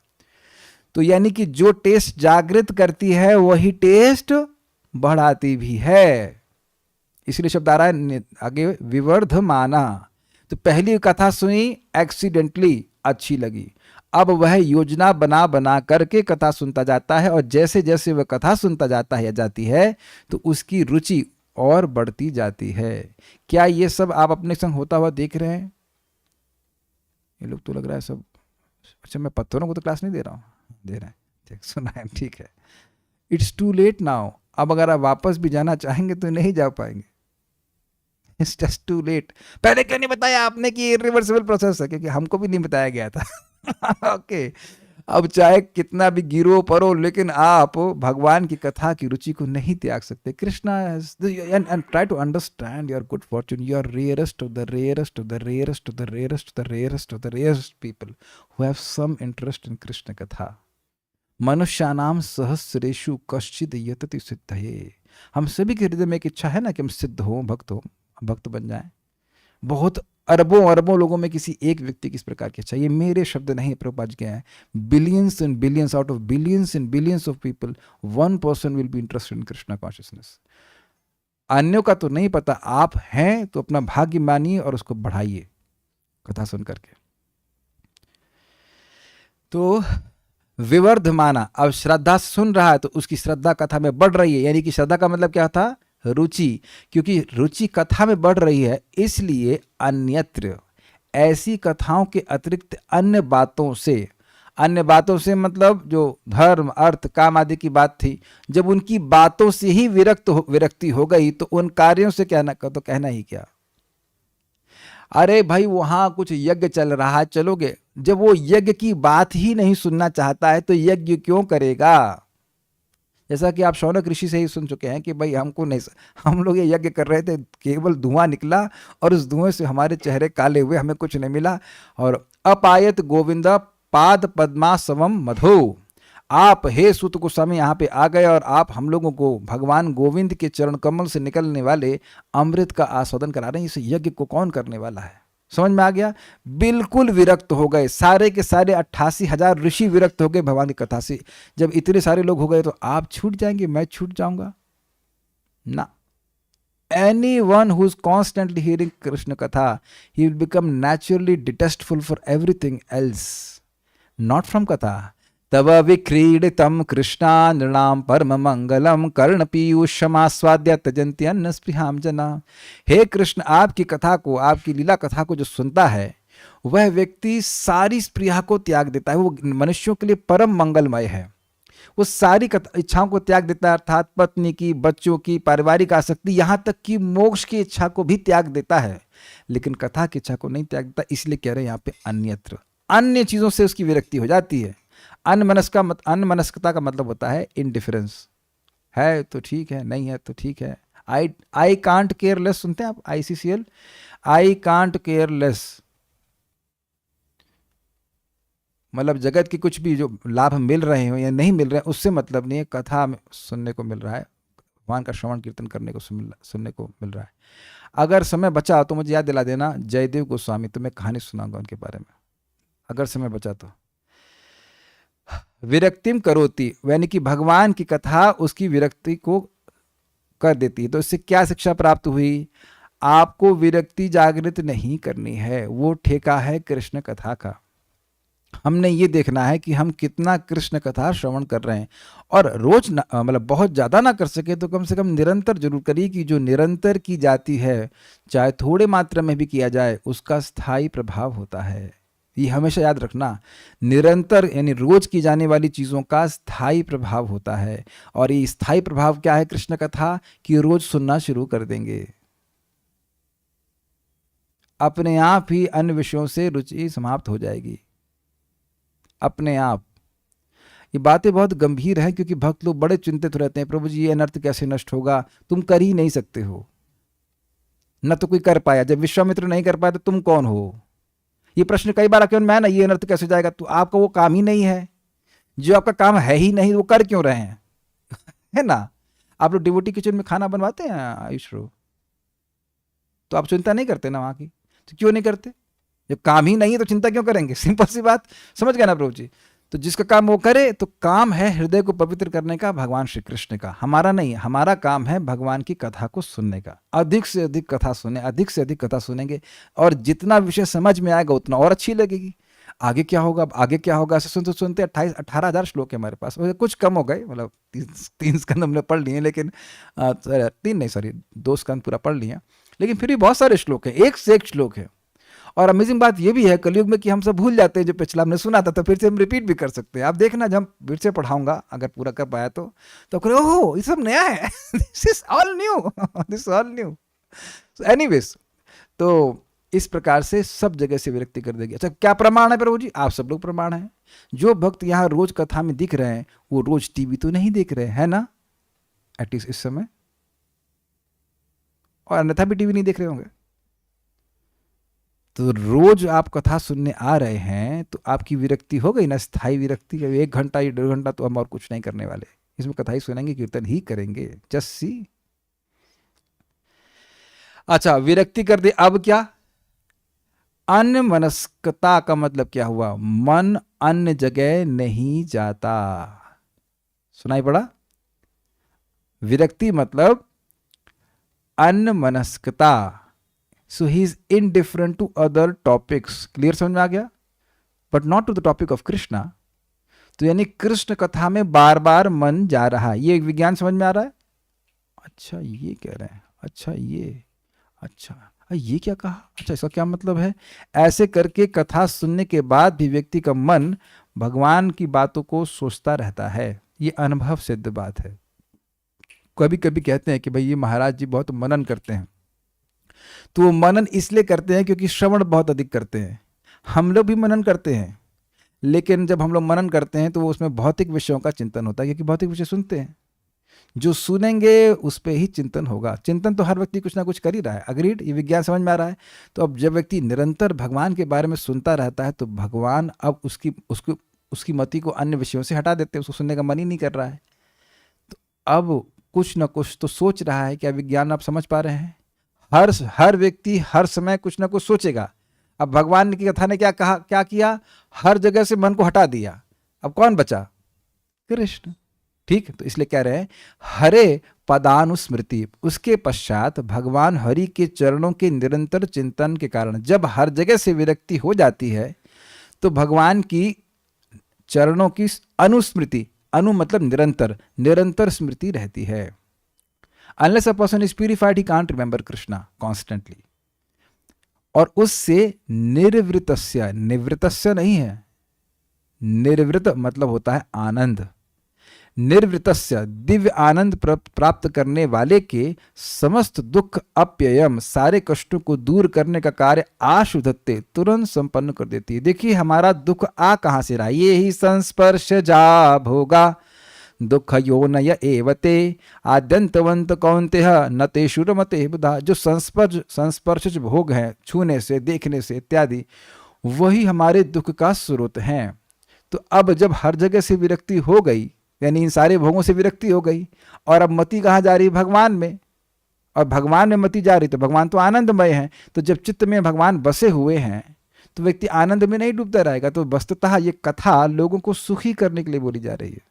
S1: तो यानी कि जो टेस्ट जागृत करती है वही टेस्ट बढ़ाती भी है। इसलिए शब्द आ रहा है आगे, विवर्धमाना। तो पहली कथा सुनी, एक्सीडेंटली अच्छी लगी, अब वह योजना बना बना करके कथा सुनता जाता है, और जैसे जैसे वह कथा सुनता जाता है या जाती है तो उसकी रुचि और बढ़ती जाती है। क्या ये सब आप अपने संग होता हुआ देख रहे हैं? ये लोग तो लग रहा है सब, अच्छा मैं पत्थरों को तो क्लास नहीं दे रहा हूँ, दे रहे हैं, ठीक सुना है, ठीक है। It's too late now. अब अगर आप वापस भी जाना चाहेंगे तो नहीं जा पाएंगे, इट्स जस्ट टू लेट। पहले क्यों नहीं बताया आपने कि इरिवर्सिबल प्रोसेस है? क्योंकि हमको भी नहीं बताया गया था। ओके, अब चाहे कितना भी गिरो परो, लेकिन आप भगवान की कथा की रुचि को नहीं त्याग सकते। Krishna and try to understand your good fortune, you are rarest of the rarest of the rarest of the rarest of the rarest of the rarest people who have some interest in Krishna कथा। मनुष्यानाम सहस्रेषु कश्चिद यतति सिद्धये। हम सभी के हृदय में एक इच्छा है ना कि हम सिद्ध हो, भक्त बन जाएं। बहुत अरबों अरबों लोगों में किसी एक व्यक्ति की इस प्रकार की इच्छा, ये मेरे शब्द नहीं प्रभुपाद के हैं, billions and billions, out of billions and billions of people 1 person will be interested in Krishna consciousness. अन्यों का तो नहीं पता, आप हैं तो अपना भाग्य मानिए और उसको बढ़ाइए कथा सुन करके। तो विवर्धमाना, अब श्रद्धा सुन रहा है तो उसकी श्रद्धा कथा में बढ़ रही है, यानी कि श्रद्धा का मतलब क्या था? रुचि। क्योंकि रुचि कथा में बढ़ रही है, इसलिए अन्यत्र, ऐसी कथाओं के अतिरिक्त अन्य बातों से मतलब जो धर्म अर्थ काम आदि की बात थी, जब उनकी बातों से ही विरक्ति हो गई तो उन कार्यों से तो कहना ही क्या। अरे भाई वहां कुछ यज्ञ चल रहा है, चलोगे? जब वो यज्ञ की बात ही नहीं सुनना चाहता है तो यज्ञ क्यों करेगा? जैसा कि आप शौनक ऋषि से ही सुन चुके हैं कि भाई हमको नहीं, हम लोग ये यज्ञ कर रहे थे, केवल धुआं निकला और उस धुएं से हमारे चेहरे काले हुए, हमें कुछ नहीं मिला। और अपायत गोविंद पाद पद्मासवम मधो, आप हे सूत गोस्वामी यहाँ पे आ गए और आप हम लोगों को भगवान गोविंद के चरण कमल से निकलने वाले अमृत का आस्वादन करा रहे हैं। इस यज्ञ को कौन करने वाला है? समझ में आ गया? बिल्कुल विरक्त हो गए, सारे के सारे 88,000 ऋषि विरक्त हो गए भगवान की कथा से। जब इतने सारे लोग हो गए तो आप छूट जाएंगे, मैं छूट जाऊंगा ना। Anyone who is constantly hearing Krishna katha, he will become naturally detestful for everything else, not from katha. तव विक्रीडितम कृष्णा नृणाम परम मंगलम कर्ण पीयूषमास्वाद्य त्यजन्ति अन्न स्पृहाम जना। हे कृष्ण, आपकी कथा को, आपकी लीला कथा को जो सुनता है वह व्यक्ति सारी स्पृहा को त्याग देता है। वो मनुष्यों के लिए परम मंगलमय है, वो सारी इच्छाओं को त्याग देता है, अर्थात पत्नी की, बच्चों की, पारिवारिक आसक्ति, यहाँ तक कि मोक्ष की इच्छा को भी त्याग देता है, लेकिन कथा की इच्छा को नहीं त्याग देता। इसलिए कह रहे हैं यहाँ पे अन्यत्र, अन्य चीजों से उसकी विरक्ति हो जाती है। अनमनस्कता का मतलब होता है इनडिफरेंस, है तो ठीक है, नहीं है तो ठीक है। आई कांट केयर लेस, सुनते हैं आप ICCL, I can't care less, मतलब जगत की कुछ भी जो लाभ मिल रहे हो या नहीं मिल रहे हैं उससे मतलब नहीं है, कथा सुनने को मिल रहा है, भगवान का श्रवण कीर्तन करने को सुनने को मिल रहा है। अगर समय बचा तो मुझे याद दिला देना जयदेव गोस्वामी, तो मैं कहानी सुनाऊंगा उनके बारे में, अगर समय बचा तो। विरक्तिम करोति, यानी कि भगवान की कथा उसकी विरक्ति को कर देती है। तो इससे क्या शिक्षा प्राप्त हुई? आपको विरक्ति जागृत नहीं करनी है, वो ठेका है कृष्ण कथा का। हमने ये देखना है कि हम कितना कृष्ण कथा श्रवण कर रहे हैं, और रोज मतलब बहुत ज़्यादा ना कर सके तो कम से कम निरंतर जरूर करिए, कि जो निरंतर की जाती है, चाहे थोड़े मात्रा में भी किया जाए, उसका स्थायी प्रभाव होता है। ये हमेशा याद रखना, निरंतर यानी रोज की जाने वाली चीज़ों का स्थायी प्रभाव होता है। और ये स्थायी प्रभाव क्या है कृष्ण कथा, कि रोज सुनना शुरू कर देंगे, अपने आप ही अन्य विषयों से रुचि समाप्त हो जाएगी, अपने आप। ये बातें बहुत गंभीर हैं, क्योंकि भक्त लोग बड़े चिंतित रहते हैं, प्रभु जी ये अनर्थ कैसे नष्ट होगा। तुम कर ही नहीं सकते हो, न तो कोई कर पाया। जब विश्वामित्र नहीं कर पाया तो तुम कौन हो? ये प्रश्न कई बार आके, मैं ना ये अनर्थ कैसे जाएगा, तो आपका वो काम ही नहीं है। जो आपका काम है ही नहीं, वो कर क्यों रहे हैं? है ना? आप लोग डिवोटी किचन में खाना बनवाते हैं आयुष रो, तो आप चिंता नहीं करते ना वहाँ की, तो क्यों नहीं करते? जब काम ही नहीं है तो चिंता क्यों करेंगे? सिंपल सी बात, समझ गए ना प्रभु जी? तो जिसका काम वो करे, तो काम है हृदय को पवित्र करने का भगवान श्री कृष्ण का, हमारा नहीं है। हमारा काम है भगवान की कथा को सुनने का, अधिक से अधिक कथा सुने, अधिक से अधिक कथा सुनेंगे, और जितना विषय समझ में आएगा उतना और अच्छी लगेगी। आगे क्या होगा, आगे क्या होगा, ऐसे सुनते सुनते 18,000 श्लोक है हमारे पास, कुछ कम हो गए, मतलब 3 स्कंद हमने पढ़ लिए, लेकिन 3 नहीं सॉरी 2 स्कंद पूरा पढ़ लिए, लेकिन फिर भी बहुत सारे श्लोक है, एक से एक श्लोक है। और अमेजिंग बात ये भी है कलयुग में कि हम सब भूल जाते हैं, जो पिछला हमने सुना था, तो फिर से हम रिपीट भी कर सकते हैं। आप देखना, जब फिर से पढ़ाऊंगा अगर पूरा कर पाया तो करो, ओहो ये सब नया है, this is all new, this all new. Anyways, तो इस प्रकार से सब जगह से विरक्ति कर देगी। अच्छा, क्या प्रमाण है प्रभु जी? आप सब लोग प्रमाण हैं। जो भक्त यहाँ रोज कथा में दिख रहे हैं, वो रोज टीवी तो नहीं देख रहे हैं ना, एटलीस्ट इस समय, और अन्यथा भी टीवी नहीं देख रहे होंगे। तो रोज आप कथा सुनने आ रहे हैं, तो आपकी विरक्ति हो गई ना, स्थायी विरक्ति। 1 घंटा या 1.5 घंटा तो हम और कुछ नहीं करने वाले, इसमें कथा ही सुनेंगे, कीर्तन ही करेंगे, जस्ट सी। अच्छा, विरक्ति कर दे, अब क्या? अन्य मनस्कता का मतलब क्या हुआ? मन अन्य जगह नहीं जाता। सुनाई पड़ा? विरक्ति मतलब अन्य मनस्कता। So he is indifferent to other topics. Clear समझ में आ गया? But not to the topic of Krishna. तो यानी कृष्ण कथा में बार बार मन जा रहा है, ये विज्ञान समझ में आ रहा है? अच्छा ये कह रहे हैं, अच्छा ये, अच्छा ये क्या कहा, अच्छा इसका क्या मतलब है? ऐसे करके कथा सुनने के बाद भी व्यक्ति का मन भगवान की बातों को सोचता रहता है। ये अनुभव सिद्ध बात है। कभी कभी कहते हैं कि भाई ये महाराज जी बहुत मनन करते हैं, तो वो मनन इसलिए करते हैं क्योंकि श्रवण बहुत अधिक करते हैं। हम लोग भी मनन करते हैं, लेकिन जब हम लोग मनन करते हैं तो वो उसमें भौतिक विषयों का चिंतन होता है, क्योंकि भौतिक विषय सुनते हैं। जो सुनेंगे उस पर ही चिंतन होगा। चिंतन तो हर व्यक्ति कुछ ना कुछ कर ही रहा है, अग्रीड, ये विज्ञान समझ में आ रहा है। तो अब जब व्यक्ति निरंतर भगवान के बारे में सुनता रहता है, तो भगवान अब उसकी मति को अन्य विषयों से हटा देते हैं, उसको सुनने का मन ही नहीं कर रहा है। तो अब कुछ ना कुछ तो सोच रहा है। क्या विज्ञान आप समझ पा रहे हैं? हर व्यक्ति हर समय कुछ ना कुछ सोचेगा। अब भगवान की कथा ने क्या कहा, क्या किया? हर जगह से मन को हटा दिया। अब कौन बचा? कृष्ण। ठीक, तो इसलिए कह रहे हैं हरे पदानुस्मृति। उसके पश्चात भगवान हरि के चरणों के निरंतर चिंतन के कारण जब हर जगह से विरक्ति हो जाती है, तो भगवान की चरणों की अनुस्मृति, अनु मतलब निरंतर, निरंतर स्मृति रहती है। Unless a person is purified, he can't remember Krishna constantly. और उससे निर्वृतस्य, निवृतस्य नहीं है, निर्वृत मतलब होता है आनंद। निर्वृतस्य दिव्य आनंद प्राप्त करने वाले के समस्त दुख अप्ययम, सारे कष्टों को दूर करने का कार्य आशुधत्ते, तुरंत संपन्न कर देती है। देखिए हमारा दुख आ कहां से रहा? ये ही संस्पर्श जा भोगा दुख यो नय एवते आद्यंतवंत कौन्तेह न तेषु रमते बुधा। जो संस्पर्श भोग हैं, छूने से, देखने से इत्यादि, वही हमारे दुख का स्रोत हैं। तो अब जब हर जगह से विरक्ति हो गई, यानी इन सारे भोगों से विरक्ति हो गई, और अब मति कहाँ जा रही? भगवान में। और भगवान में मति जा रही, तो भगवान तो आनंदमय है। तो जब चित्त में भगवान बसे हुए हैं, तो व्यक्ति आनंद में नहीं डूबता रहेगा। तो वस्तुतः ये कथा लोगों को सुखी करने के लिए बोली जा रही है।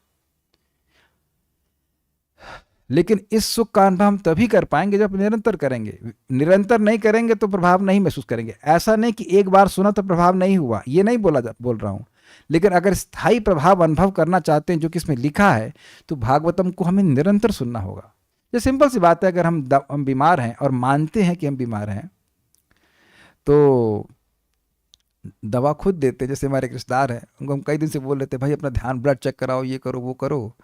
S1: लेकिन इस सुख का अनुभव हम तभी कर पाएंगे जब निरंतर करेंगे। निरंतर नहीं करेंगे तो प्रभाव नहीं महसूस करेंगे। ऐसा नहीं कि एक बार सुना तो प्रभाव नहीं हुआ, ये नहीं बोल रहा हूं। लेकिन अगर स्थायी प्रभाव अनुभव करना चाहते हैं जो कि इसमें लिखा है, तो भागवतम को हमें निरंतर सुनना होगा। ये सिंपल सी बात है, अगर हम बीमार हैं और मानते हैं कि हम बीमार हैं, तो दवा खुद देते हैं। जैसे हमारे एक रिश्तेदार हैं, उनको हम कई दिन से बोल रहे थे भाई अपना ध्यान, ब्लड चेक कराओ, ये करो वो करो,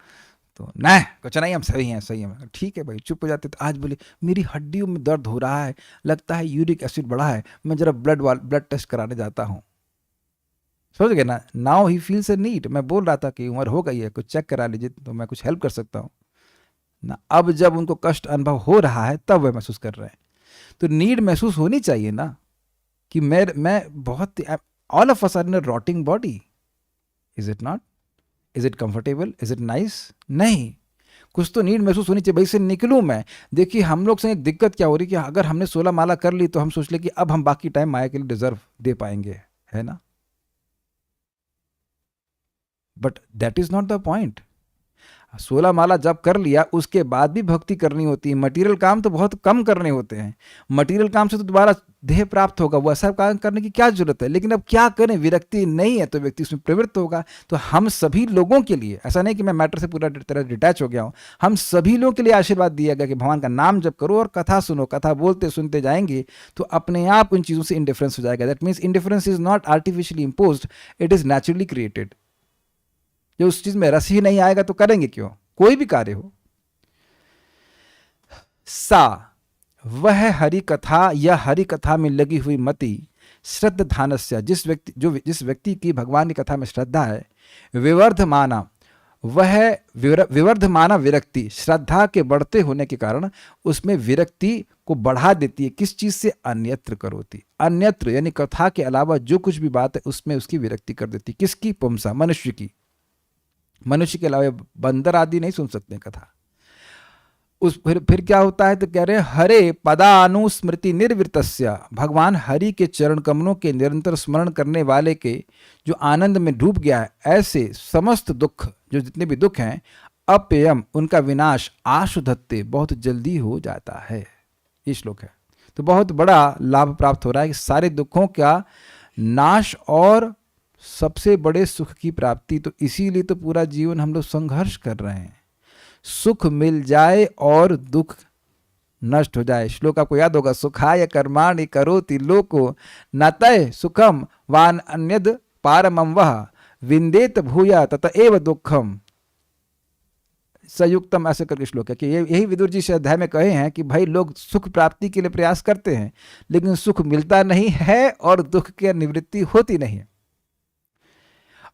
S1: तो नहीं कुछ नहीं, हम सही हैं सही हैं। ठीक है भाई, चुप हो जाते। तो आज बोले मेरी हड्डियों में दर्द हो रहा है, लगता है यूरिक एसिड बढ़ा है, मैं जरा ब्लड टेस्ट कराने जाता हूँ। समझ गए ना? Now he feels a need. मैं बोल रहा था कि उम्र हो गई है, कुछ चेक करा लीजिए तो मैं कुछ हेल्प कर सकता हूँ ना। अब जब उनको कष्ट अनुभव हो रहा है तब वे महसूस कर रहे हैं। तो नीड महसूस होनी चाहिए ना कि मैं बहुत, all of us are in a rotting body. Is it not? Is it comfortable? Is it nice? नहीं, कुछ तो नीड महसूस होनी चाहिए, भाई से निकलूं मैं। देखिए हम लोग से एक दिक्कत क्या हो रही है कि अगर हमने 16 माला कर ली तो हम सोच ले कि अब हम बाकी टाइम माया के लिए डिजर्व दे पाएंगे, है ना? But that is not the point. 16 माला जब कर लिया उसके बाद भी भक्ति करनी होती है। मटेरियल काम तो बहुत कम करने होते हैं। मटेरियल काम से तो दोबारा देह प्राप्त होगा, वो ऐसा काम करने की क्या जरूरत है? लेकिन अब क्या करें, विरक्ति नहीं है तो व्यक्ति उसमें प्रवृत्त होगा। तो हम सभी लोगों के लिए, ऐसा नहीं कि मैं मैटर से पूरा तरह डिटैच हो गया हूं, हम सभी लोगों के लिए आशीर्वाद दिया गया कि भगवान का नाम जप करो और कथा सुनो। कथा बोलते सुनते जाएंगे तो अपने आप उन चीज़ों से इंडिफरेंस हो जाएगा। That means indifference is not artificially imposed, it is naturally created. जो उस चीज में रस ही नहीं आएगा तो करेंगे क्यों, कोई भी कार्य हो। सा वह हरि कथा या हरि कथा में लगी हुई मति श्रद्धानस्य, जिस व्यक्ति की भगवान की कथा में श्रद्धा है, विवर्धमाना वह विवर्धमाना विरक्ति, श्रद्धा के बढ़ते होने के कारण उसमें विरक्ति को बढ़ा देती है। किस चीज से? अन्यत्र करोति, अन्यत्र यानी कथा के अलावा जो कुछ भी बात है उसमें उसकी विरक्ति कर देती। किसकी? पुंसा, मनुष्य की। मनुष्य के अलावा बंदर आदि नहीं सुन सकते कथा। फिर क्या होता है? तो कह रहे हैं हरे पदानुस्मृति निर्वृतस्य, भगवान हरि के चरण कमलों के निरंतर स्मरण करने वाले के जो आनंद में डूब गया है, ऐसे समस्त दुख, जो जितने भी दुख हैं, अप्ययम उनका विनाश आशुधत्ते बहुत जल्दी हो जाता है। ये श्लोक है। तो बहुत बड़ा लाभ प्राप्त हो रहा है कि सारे दुखों का नाश और सबसे बड़े सुख की प्राप्ति। तो इसीलिए तो पूरा जीवन हम लोग संघर्ष कर रहे हैं, सुख मिल जाए और दुख नष्ट हो जाए। श्लोक आपको याद होगा, सुखाय कर्माणि करोति लोको न तय सुखम वान अन्यद पारमम वह विंदेत भूया तत एव दुखम संयुक्तम, ऐसे करके श्लोक है कि यही विदुर जी से अध्याय में कहे हैं कि भाई लोग सुख प्राप्ति के लिए प्रयास करते हैं लेकिन सुख मिलता नहीं है और दुख की निवृत्ति होती नहीं है,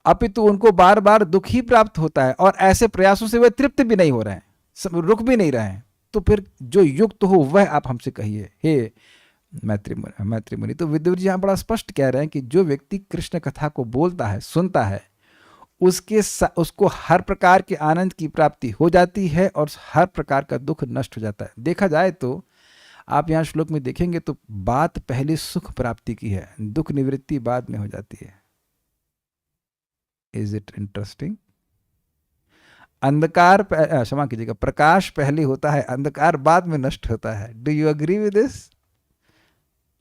S1: अपितु उनको बार बार दुख ही प्राप्त होता है और ऐसे प्रयासों से वे तृप्त भी नहीं हो रहे हैं, रुक भी नहीं रहे हैं। तो फिर जो युक्त हो वह आप हमसे कहिए हे मैत्री मुनि। तो विदुर जी यहाँ बड़ा स्पष्ट कह रहे हैं कि जो व्यक्ति कृष्ण कथा को बोलता है, सुनता है, उसको हर प्रकार के आनंद की प्राप्ति हो जाती है और हर प्रकार का दुख नष्ट हो जाता है। देखा जाए तो आप यहाँ श्लोक में देखेंगे तो बात पहले सुख प्राप्ति की है, दुख निवृत्ति बाद में हो जाती है। Is it interesting? अंधकार क्षमा कीजिएगा, प्रकाश पहले होता है, अंधकार बाद में नष्ट होता है। Do you agree with this?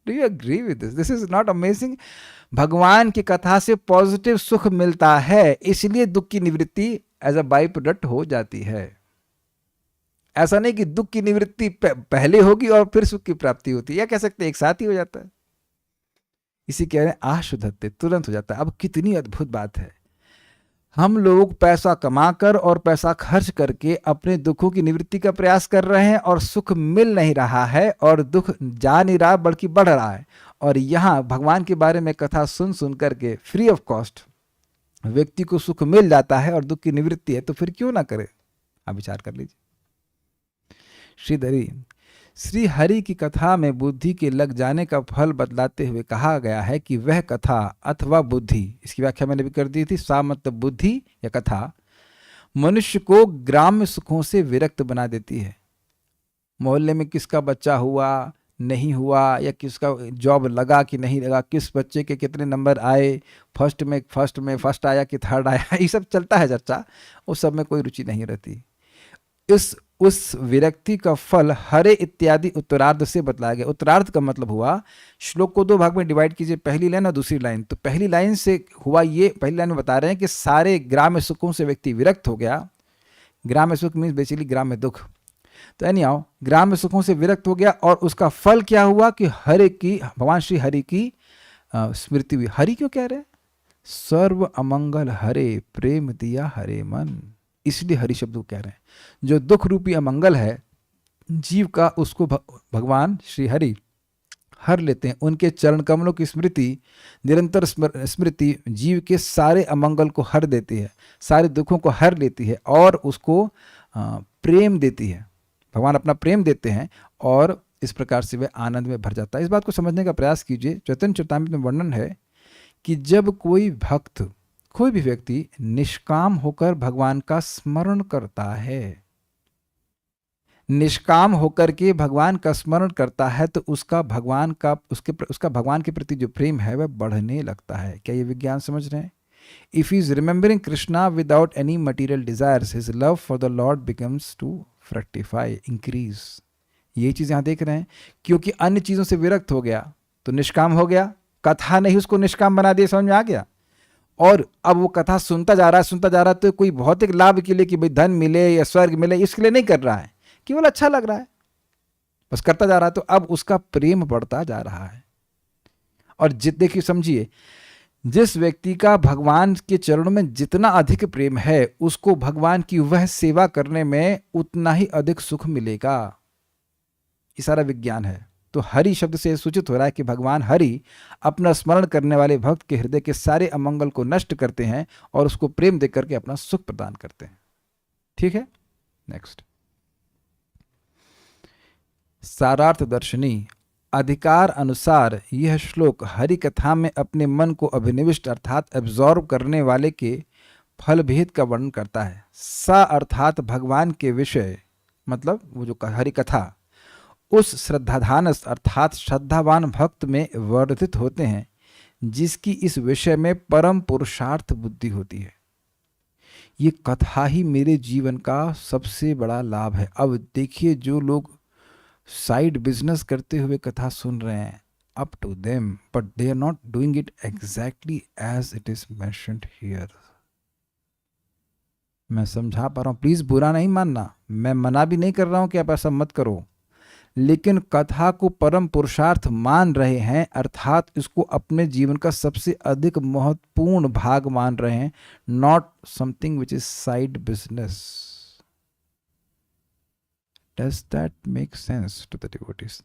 S1: Do you agree with this? This is not amazing? भगवान की कथा से पॉजिटिव सुख मिलता है, इसलिए दुख की निवृत्ति एज अ बाई प्रोडक्ट हो जाती है। ऐसा नहीं कि दुख की निवृत्ति पहले होगी और फिर सुख की प्राप्ति होती है, या कह सकते एक साथ ही हो जाता है। इसी कह रहे हैं आशुधत्ते, तुरंत हो जाता है। अब कितनी अद्भुत बात है, हम लोग पैसा कमाकर और पैसा खर्च करके अपने दुखों की निवृत्ति का प्रयास कर रहे हैं और सुख मिल नहीं रहा है और दुख जा नहीं रहा बल्कि बढ़ रहा है। और यहाँ भगवान के बारे में कथा सुन सुन करके फ्री ऑफ कॉस्ट व्यक्ति को सुख मिल जाता है और दुख की निवृत्ति है, तो फिर क्यों ना करे? आप विचार कर लीजिए। श्री हरि की कथा में बुद्धि के लग जाने का फल बतलाते हुए कहा गया है कि वह कथा अथवा बुद्धि, इसकी व्याख्या मैंने भी कर दी थी, सा मतलब बुद्धि या कथा, मनुष्य को ग्राम्य सुखों से विरक्त बना देती है। मोहल्ले में किसका बच्चा हुआ नहीं हुआ, या किसका जॉब लगा कि नहीं लगा, किस बच्चे के कितने नंबर आए, फर्स्ट में आया कि थर्ड आया, ये सब चलता है चर्चा, उस सब में कोई रुचि नहीं रहती। इस उस विरक्ति का फल हरे इत्यादि उत्तरार्ध से बतलाया गया। उत्तरार्ध का मतलब हुआ, श्लोक को दो भाग में डिवाइड कीजिए, पहली लाइन और दूसरी लाइन। तो पहली लाइन से हुआ ये, पहली लाइन में बता रहे हैं कि सारे ग्राम्य सुखों से व्यक्ति विरक्त हो गया। ग्राम्य सुख मीन्स बेसिकली ग्राम्य दुख। तो एनी आओ, ग्राम्य सुखों से विरक्त हो गया और उसका फल क्या हुआ कि हरे की, भगवान श्री हरि की स्मृति हुई। हरि क्यों कह रहे हैं? सर्व अमंगल हरे, प्रेम दिया हरे मन, इसलिए हरि शब्द को कह रहे हैं। जो दुख रूपी अमंगल है जीव का, उसको भगवान श्री हरि हर लेते हैं। उनके चरण कमलों की स्मृति, निरंतर स्मृति जीव के सारे अमंगल को हर देती है, सारे दुखों को हर लेती है और उसको प्रेम देती है। भगवान अपना प्रेम देते हैं और इस प्रकार से वह आनंद में भर जाता है। इस बात को समझने का प्रयास कीजिए। चैतन्य चरितामृत में वर्णन है कि जब कोई भक्त, कोई भी व्यक्ति निष्काम होकर भगवान का स्मरण करता है, निष्काम होकर के भगवान का स्मरण करता है, तो उसका भगवान का, उसका भगवान के प्रति जो प्रेम है वह बढ़ने लगता है। क्या ये विज्ञान समझ रहे हैं? If he is remembering Krishna without any material desires, his love for the Lord becomes to fructify, increase. ये चीज यहां देख रहे हैं, क्योंकि अन्य चीजों से विरक्त हो गया तो निष्काम हो गया। कथा ने ही उसको निष्काम बना दिया, समझ में आ गया। और अब वो कथा सुनता जा रहा है, सुनता जा रहा है, तो कोई भौतिक लाभ के लिए कि भाई धन मिले या स्वर्ग मिले, इसके लिए नहीं कर रहा है, केवल अच्छा लग रहा है, बस करता जा रहा है। तो अब उसका प्रेम बढ़ता जा रहा है। और देखिए, समझिए, जिस व्यक्ति का भगवान के चरणों में जितना अधिक प्रेम है, उसको भगवान की वह सेवा करने में उतना ही अधिक सुख मिलेगा। ये सारा विज्ञान है। तो हरि शब्द से सूचित हो रहा है कि भगवान हरि अपना स्मरण करने वाले भक्त के हृदय के सारे अमंगल को नष्ट करते हैं और उसको प्रेम देकर के अपना सुख प्रदान करते हैं। ठीक है, नेक्स्ट। सारार्थ दर्शनी अधिकार अनुसार यह श्लोक हरि कथा में अपने मन को अभिनिविष्ट अर्थात एब्जॉर्ब करने वाले के फल भेद का वर्णन करता है। सा अर्थात भगवान के विषय, मतलब वो जो हरि कथा उस श्रद्धाधानस अर्थात श्रद्धावान भक्त में वर्धित होते हैं जिसकी इस विषय में परम पुरुषार्थ बुद्धि होती है। ये कथा ही मेरे जीवन का सबसे बड़ा लाभ है। अब देखिए, जो लोग साइड बिजनेस करते हुए कथा सुन रहे हैं, up to them, but they are not doing it exactly as it is mentioned here. मैं समझा पा रहा हूं, प्लीज बुरा नहीं मानना, मैं मना भी नहीं कर रहा हूं कि आप ऐसा मत करो, लेकिन कथा को परम पुरुषार्थ मान रहे हैं, अर्थात इसको अपने जीवन का सबसे अधिक महत्वपूर्ण भाग मान रहे हैं, not something which is side business. Does that make sense to the devotees?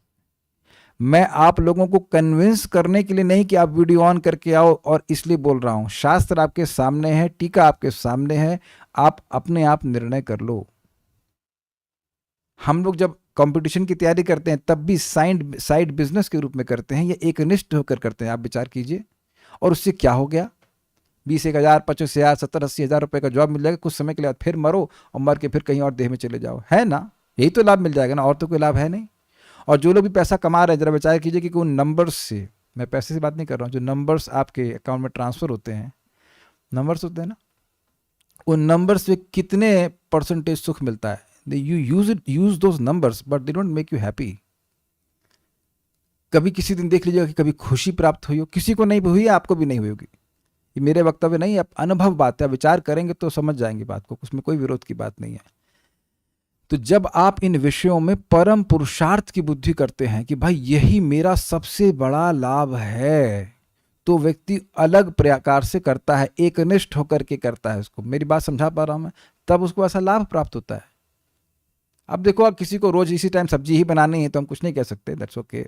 S1: मैं आप लोगों को कन्विंस करने के लिए नहीं कि आप वीडियो ऑन करके आओ और इसलिए बोल रहा हूं। शास्त्र आपके सामने है, टीका आपके सामने है, आप अपने आप निर्णय कर लो। हम लोग जब कंपटीशन की तैयारी करते हैं तब भी साइड बिजनेस के रूप में करते हैं या एक निष्ठ होकर करते हैं। आप विचार कीजिए, और उससे क्या हो गया? 20,000, 25,000, 70-80,000 रुपए का जॉब मिल जाएगा, कुछ समय के बाद फिर मरो और मर के फिर कहीं और देह में चले जाओ, है ना? यही तो लाभ मिल जाएगा ना, और तो कोई लाभ है नहीं। और जो लोग भी पैसा कमा रहे हैं, जरा विचार कीजिए कि उन नंबर्स से, मैं पैसे से बात नहीं कर रहा हूँ, जो नंबर्स आपके अकाउंट में ट्रांसफर होते हैं, नंबर्स होते हैं ना, उन नंबर्स से कितने परसेंटेज सुख मिलता है? You use those numbers, but they don't make you happy. कभी किसी दिन देख लीजिएगा कि कभी खुशी प्राप्त हुई हो, किसी को नहीं हुई है, आपको भी नहीं हुई होगी। ये मेरे वक्तव्य नहीं, आप अनुभव बात है, विचार करेंगे तो समझ जाएंगे बात को, उसमें कोई विरोध की बात नहीं है। तो जब आप इन विषयों में परम पुरुषार्थ की बुद्धि करते हैं कि भाई यही मेरा सबसे बड़ा लाभ है, तो व्यक्ति अलग प्रकार से करता है, एकनिष्ठ होकर के करता है उसको। मेरी बात समझा पा रहा हूं मैं? तब उसको ऐसा लाभ प्राप्त होता है। अब देखो, आप किसी को रोज इसी टाइम सब्जी ही बनानी है तो हम कुछ नहीं कह सकते, दैट्स ओके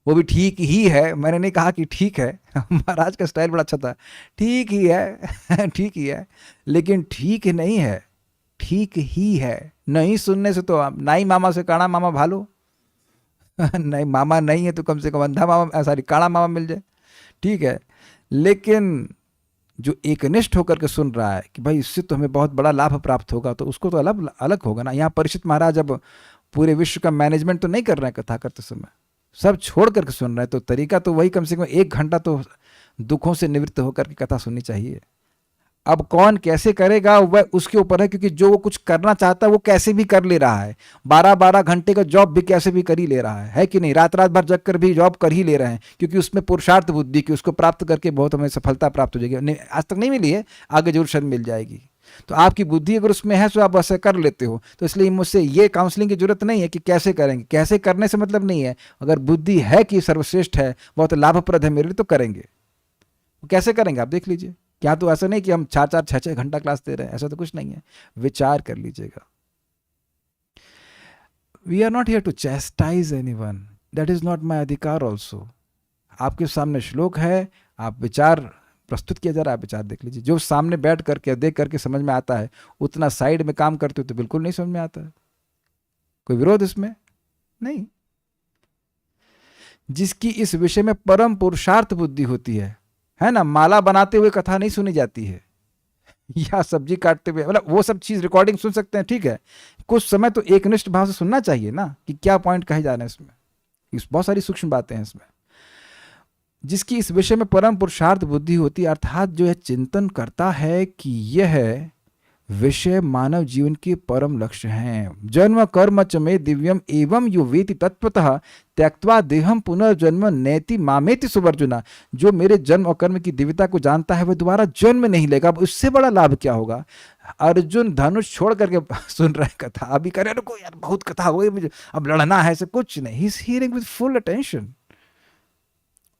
S1: वो भी ठीक ही है, मैंने नहीं कहा कि ठीक है महाराज का स्टाइल बड़ा अच्छा था, ठीक ही है ठीक ही है, लेकिन ठीक नहीं है, ठीक ही है। नहीं सुनने से तो आप नाई मामा से काड़ा मामा भालो नहीं, मामा नहीं है तो कम से कम अंधा मामा, सॉरी काड़ा मामा मिल जाए, ठीक है। लेकिन जो एकनिष्ठ होकर के सुन रहा है कि भाई इससे तो हमें बहुत बड़ा लाभ प्राप्त होगा, तो उसको तो अलग अलग होगा ना। यहाँ परीक्षित महाराज अब पूरे विश्व का मैनेजमेंट तो नहीं कर रहे हैं कथा करते समय, सब छोड़ करके सुन रहे हैं, तो तरीका तो वही, कम से कम 1 घंटा तो दुखों से निवृत्त होकर के कथा सुननी चाहिए। अब कौन कैसे करेगा वह उसके ऊपर है, क्योंकि जो वो कुछ करना चाहता है वो कैसे भी कर ले रहा है। 12-12 घंटे का जॉब भी कैसे भी कर ही ले रहा है कि नहीं? रात रात भर जग कर भी जॉब कर ही ले रहे हैं, क्योंकि उसमें पुरुषार्थ बुद्धि की उसको प्राप्त करके बहुत हमें सफलता प्राप्त हो जाएगी। नहीं, आज तक नहीं मिली है, आगे जरूर शायद मिल जाएगी। तो आपकी बुद्धि अगर उसमें है तो आप वैसे कर लेते हो। तो इसलिए मुझसे ये काउंसलिंग की जरूरत नहीं है कि कैसे करेंगे। कैसे करने से मतलब नहीं है, अगर बुद्धि है कि सर्वश्रेष्ठ है, बहुत लाभप्रद है मेरे लिए, तो करेंगे। कैसे करेंगे आप देख लीजिए। क्या तो ऐसा नहीं कि हम 4-4, 6-6 घंटा क्लास दे रहे हैं, ऐसा तो कुछ नहीं है। विचार कर लीजिएगा। We are not here to chastise anyone, that is not my अधिकार ऑल्सो। आपके सामने श्लोक है, आप विचार प्रस्तुत किया जा रहा है, आप विचार देख लीजिए। जो सामने बैठ करके देख करके समझ में आता है, उतना साइड में काम करते हो तो बिल्कुल नहीं समझ में आता है। कोई विरोध इसमें नहीं। जिसकी इस विषय में परम पुरुषार्थ बुद्धि होती है ना, माला बनाते हुए कथा नहीं सुनी जाती है, या सब्जी काटते हुए, मतलब वो सब चीज रिकॉर्डिंग सुन सकते हैं, ठीक है। कुछ समय तो एकनिष्ठ भाव से सुनना चाहिए ना, कि क्या पॉइंट कहे जा रहे हैं इसमें। बहुत सारी सूक्ष्म बातें हैं इसमें। जिसकी इस विषय में परम पुरुषार्थ बुद्धि होती है, अर्थात जो है चिंतन करता है कि यह विषय मानव जीवन के परम लक्ष्य हैं। जन्म कर्म च मे दिव्यम एवं यो वेति तत्वतः त्यक्त्वा देहम पुनर्जन्म नेति मामेति सुवर्जुना। जो मेरे जन्म और कर्म की दिव्यता को जानता है वह दोबारा जन्म नहीं लेगा। अब उससे बड़ा लाभ क्या होगा? अर्जुन धनुष छोड़ करके सुन रहे कथा, अभी करे रुको यार बहुत कथा हो गई मुझे, अब लड़ना है, ऐसे कुछ नहीं। He is hearing with full attention.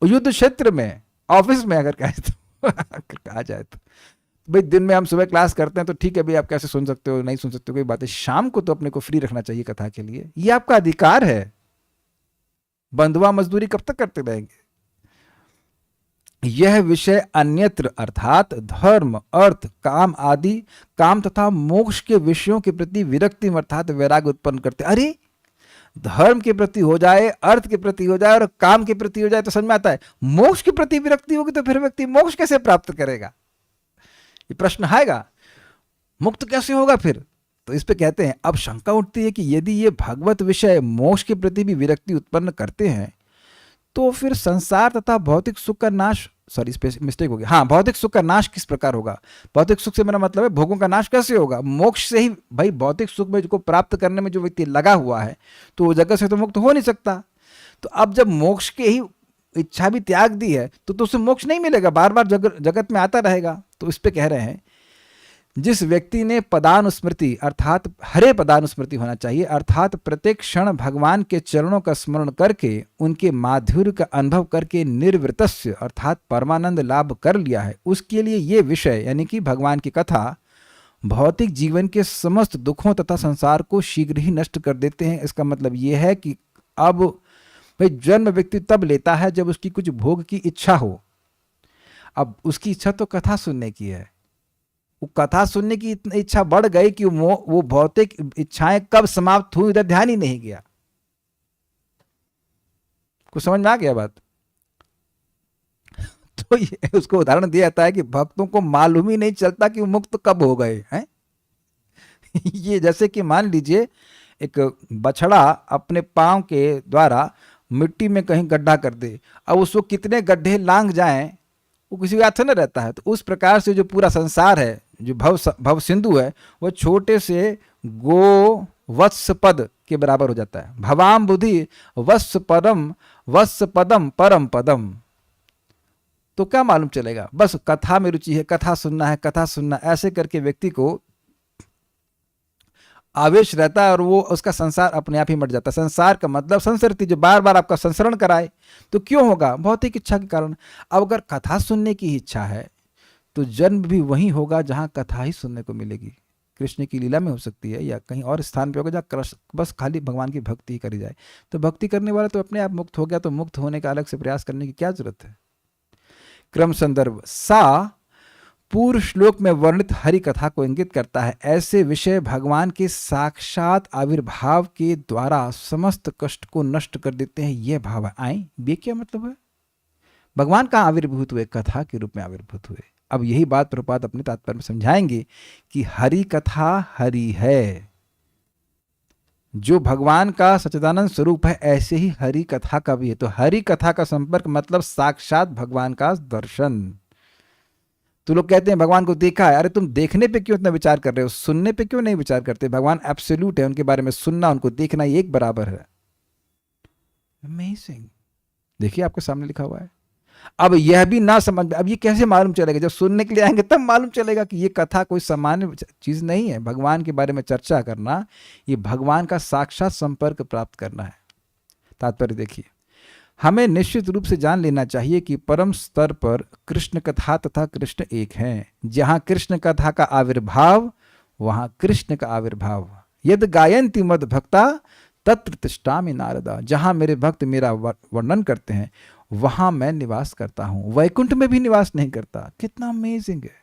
S1: युद्ध क्षेत्र में, ऑफिस में अगर कहे तो कहा जाए तो भाई दिन में हम सुबह क्लास करते हैं तो ठीक है भाई, आप कैसे सुन सकते हो, नहीं सुन सकते हो, कोई बात है। शाम को तो अपने को फ्री रखना चाहिए कथा के लिए, ये आपका अधिकार है। बंधुआ मजदूरी कब तक करते रहेंगे? यह विषय अन्यत्र अर्थात धर्म, अर्थ, काम आदि, काम तथा मोक्ष के विषयों के प्रति विरक्ति अर्थात वैराग्य उत्पन्न करते। अरे धर्म के प्रति हो जाए, अर्थ के प्रति हो जाए और काम के प्रति हो जाए तो समझ में आता है। मोक्ष के प्रति विरक्ति होगी तो फिर व्यक्ति मोक्ष कैसे प्राप्त करेगा? ये प्रश्न आएगा, मुक्त कैसे होगा फिर? तो इस पे कहते हैं, अब शंका उठती है कि यदि ये भगवत विषय मोक्ष के प्रति भी विरक्ति उत्पन्न करते हैं तो फिर संसार तथा भौतिक सुख का नाश, सॉरी इस पे मिस्टेक हो गया, हाँ, भौतिक सुख का नाश किस प्रकार होगा? भौतिक सुख से मेरा मतलब है भोगों का नाश कैसे होगा? मोक्ष से ही भाई। भौतिक सुख में को प्राप्त करने में जो व्यक्ति लगा हुआ है तो वो जगत से तो मुक्त हो नहीं सकता। तो अब जब मोक्ष के ही इच्छा भी त्याग दी है तो उसे मोक्ष नहीं मिलेगा, बार बार जगत में आता रहेगा। तो इस पे कह रहे हैं, जिस व्यक्ति ने पदानुस्मृति अर्थात हरे पदानुस्मृति होना चाहिए, अर्थात प्रत्येक क्षण भगवान के चरणों का स्मरण करके उनके माधुर्य का अनुभव करके निर्वृतस्य अर्थात परमानंद लाभ कर लिया है, उसके लिए ये विषय यानी कि भगवान की कथा भौतिक जीवन के समस्त दुखों तथा संसार को शीघ्र ही नष्ट कर देते हैं। इसका मतलब ये है कि अब भाई जन्म व्यक्ति तब लेता है जब उसकी कुछ भोग की इच्छा हो। अब उसकी इच्छा तो कथा सुनने की है, वो कथा सुनने की इतनी इच्छा बढ़ गई कि वो भौतिक इच्छाएं कब समाप्त हुई इधर ध्यान ही नहीं गया। कुछ समझ में आ गया बात? तो ये उसको उदाहरण दिया जाता है कि भक्तों को मालूम ही नहीं चलता कि वो मुक्त कब हो गए हैं। ये जैसे कि मान लीजिए एक बछड़ा अपने पांव के द्वारा मिट्टी में कहीं गड्ढा कर दे, अब उसको कितने गड्ढे लांग जाएं वो किसी का न रहता है। तो उस प्रकार से जो पूरा संसार है, जो भव सिंधु है, वह छोटे से गो वत्स पद के बराबर हो जाता है। भवाम बुद्धि वत्स पदम परम पदम। तो क्या मालूम चलेगा? बस कथा में रुचि है, कथा सुनना है, कथा सुनना, ऐसे करके व्यक्ति को आवेश रहता है और वो उसका संसार अपने आप ही मट जाता है। संसार का मतलब संसरती, जो बार बार आपका संसरण कराए। तो क्यों होगा? भौतिक इच्छा के कारण। अब अगर कथा सुनने की इच्छा है तो जन्म भी वहीं होगा जहां कथा ही सुनने को मिलेगी। कृष्ण की लीला में हो सकती है या कहीं और स्थान पे होगा जहाँ बस खाली भगवान की भक्ति ही करी जाए। तो भक्ति करने वाला तो अपने आप मुक्त हो गया, तो मुक्त होने का अलग से प्रयास करने की क्या जरूरत है? क्रम संदर्भ सा पूर्व श्लोक में वर्णित हरि कथा को इंगित करता है। ऐसे विषय भगवान के साक्षात आविर्भाव के द्वारा समस्त कष्ट को नष्ट कर देते हैं। यह भाव आए, ये क्या मतलब है? भगवान कहाँ आविर्भूत हुए? कथा के रूप में आविर्भूत हुए। अब यही बात प्रभुपाद अपने तात्पर्य में समझाएंगे कि हरि कथा हरि है, जो भगवान का सच्चिदानंद स्वरूप है, ऐसे ही हरि कथा का भी है। तो हरि कथा का संपर्क मतलब साक्षात भगवान का दर्शन। तो लोग कहते हैं भगवान को देखा है। अरे तुम देखने पे क्यों इतना विचार कर रहे हो, सुनने पे क्यों नहीं विचार करते? भगवान एब्सोल्यूट है, उनके बारे में सुनना उनको देखना ही एक बराबर है। अमेजिंग। देखिए आपके सामने लिखा हुआ है। अब यह भी ना समझ, अब ये कैसे मालूम चलेगा? जब सुनने के लिए आएंगे तब मालूम चलेगा कि ये कथा कोई सामान्य चीज नहीं है। भगवान के बारे में चर्चा करना, ये भगवान का साक्षात संपर्क प्राप्त करना है। तात्पर्य देखिए, हमें निश्चित रूप से जान लेना चाहिए कि परम स्तर पर कृष्ण कथा तथा कृष्ण एक हैं। जहां कृष्ण कथा का आविर्भाव, वहां कृष्ण का आविर्भाव। यद गायन्ति मद भक्ता तत्र तिष्ठामि नारदा। जहां मेरे भक्त मेरा वर्णन करते हैं, वहां मैं निवास करता हूं, वैकुंठ में भी निवास नहीं करता। कितना अमेजिंग है।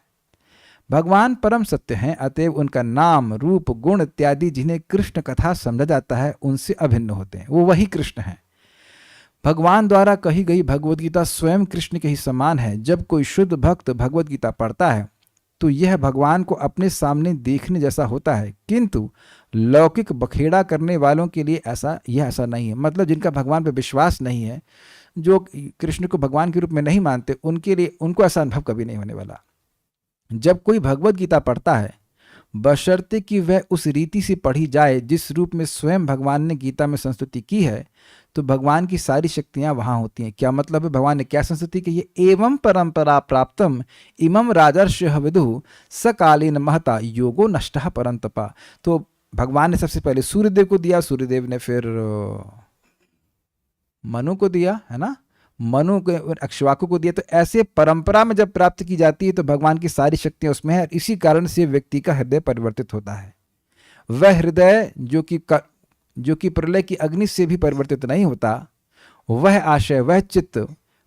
S1: भगवान परम सत्य हैं, अतएव उनका नाम, रूप, गुण इत्यादि जिन्हें कृष्ण कथा समझा जाता है, उनसे अभिन्न होते हैं। वो वही कृष्ण हैं। भगवान द्वारा कही गई भगवद गीता स्वयं कृष्ण के ही समान है। जब कोई शुद्ध भक्त भगवद गीता पढ़ता है तो यह भगवान को अपने सामने देखने जैसा होता है, किंतु लौकिक बखेड़ा करने वालों के लिए यह ऐसा नहीं है। मतलब जिनका भगवान पर विश्वास नहीं है, जो कृष्ण को भगवान के रूप में नहीं मानते, उनके लिए, उनको ऐसा अनुभव कभी नहीं होने वाला। जब कोई भगवद गीता पढ़ता है, बशर्ते कि वह उस रीति से पढ़ी जाए जिस रूप में स्वयं भगवान ने गीता में संस्तुति की है, तो भगवान की सारी शक्तियां वहां होती हैं। क्या मतलब है? भगवान ने क्या संस्तुति की है? एवं परंपरा प्राप्तम इमं राजर्षय विदु सकालीन महता योगो नष्टः परंतपा। तो भगवान ने सबसे पहले सूर्यदेव को दिया, सूर्यदेव ने फिर मनु को दिया, है ना, मनु के अक्षवाकु को दिया। तो ऐसे परंपरा में जब प्राप्त की जाती है तो भगवान की सारी शक्तियां उसमें है। इसी कारण से व्यक्ति का हृदय परिवर्तित होता है। वह हृदय जो कि प्रलय की अग्नि से भी परिवर्तित नहीं होता, वह आशय, वह चित्त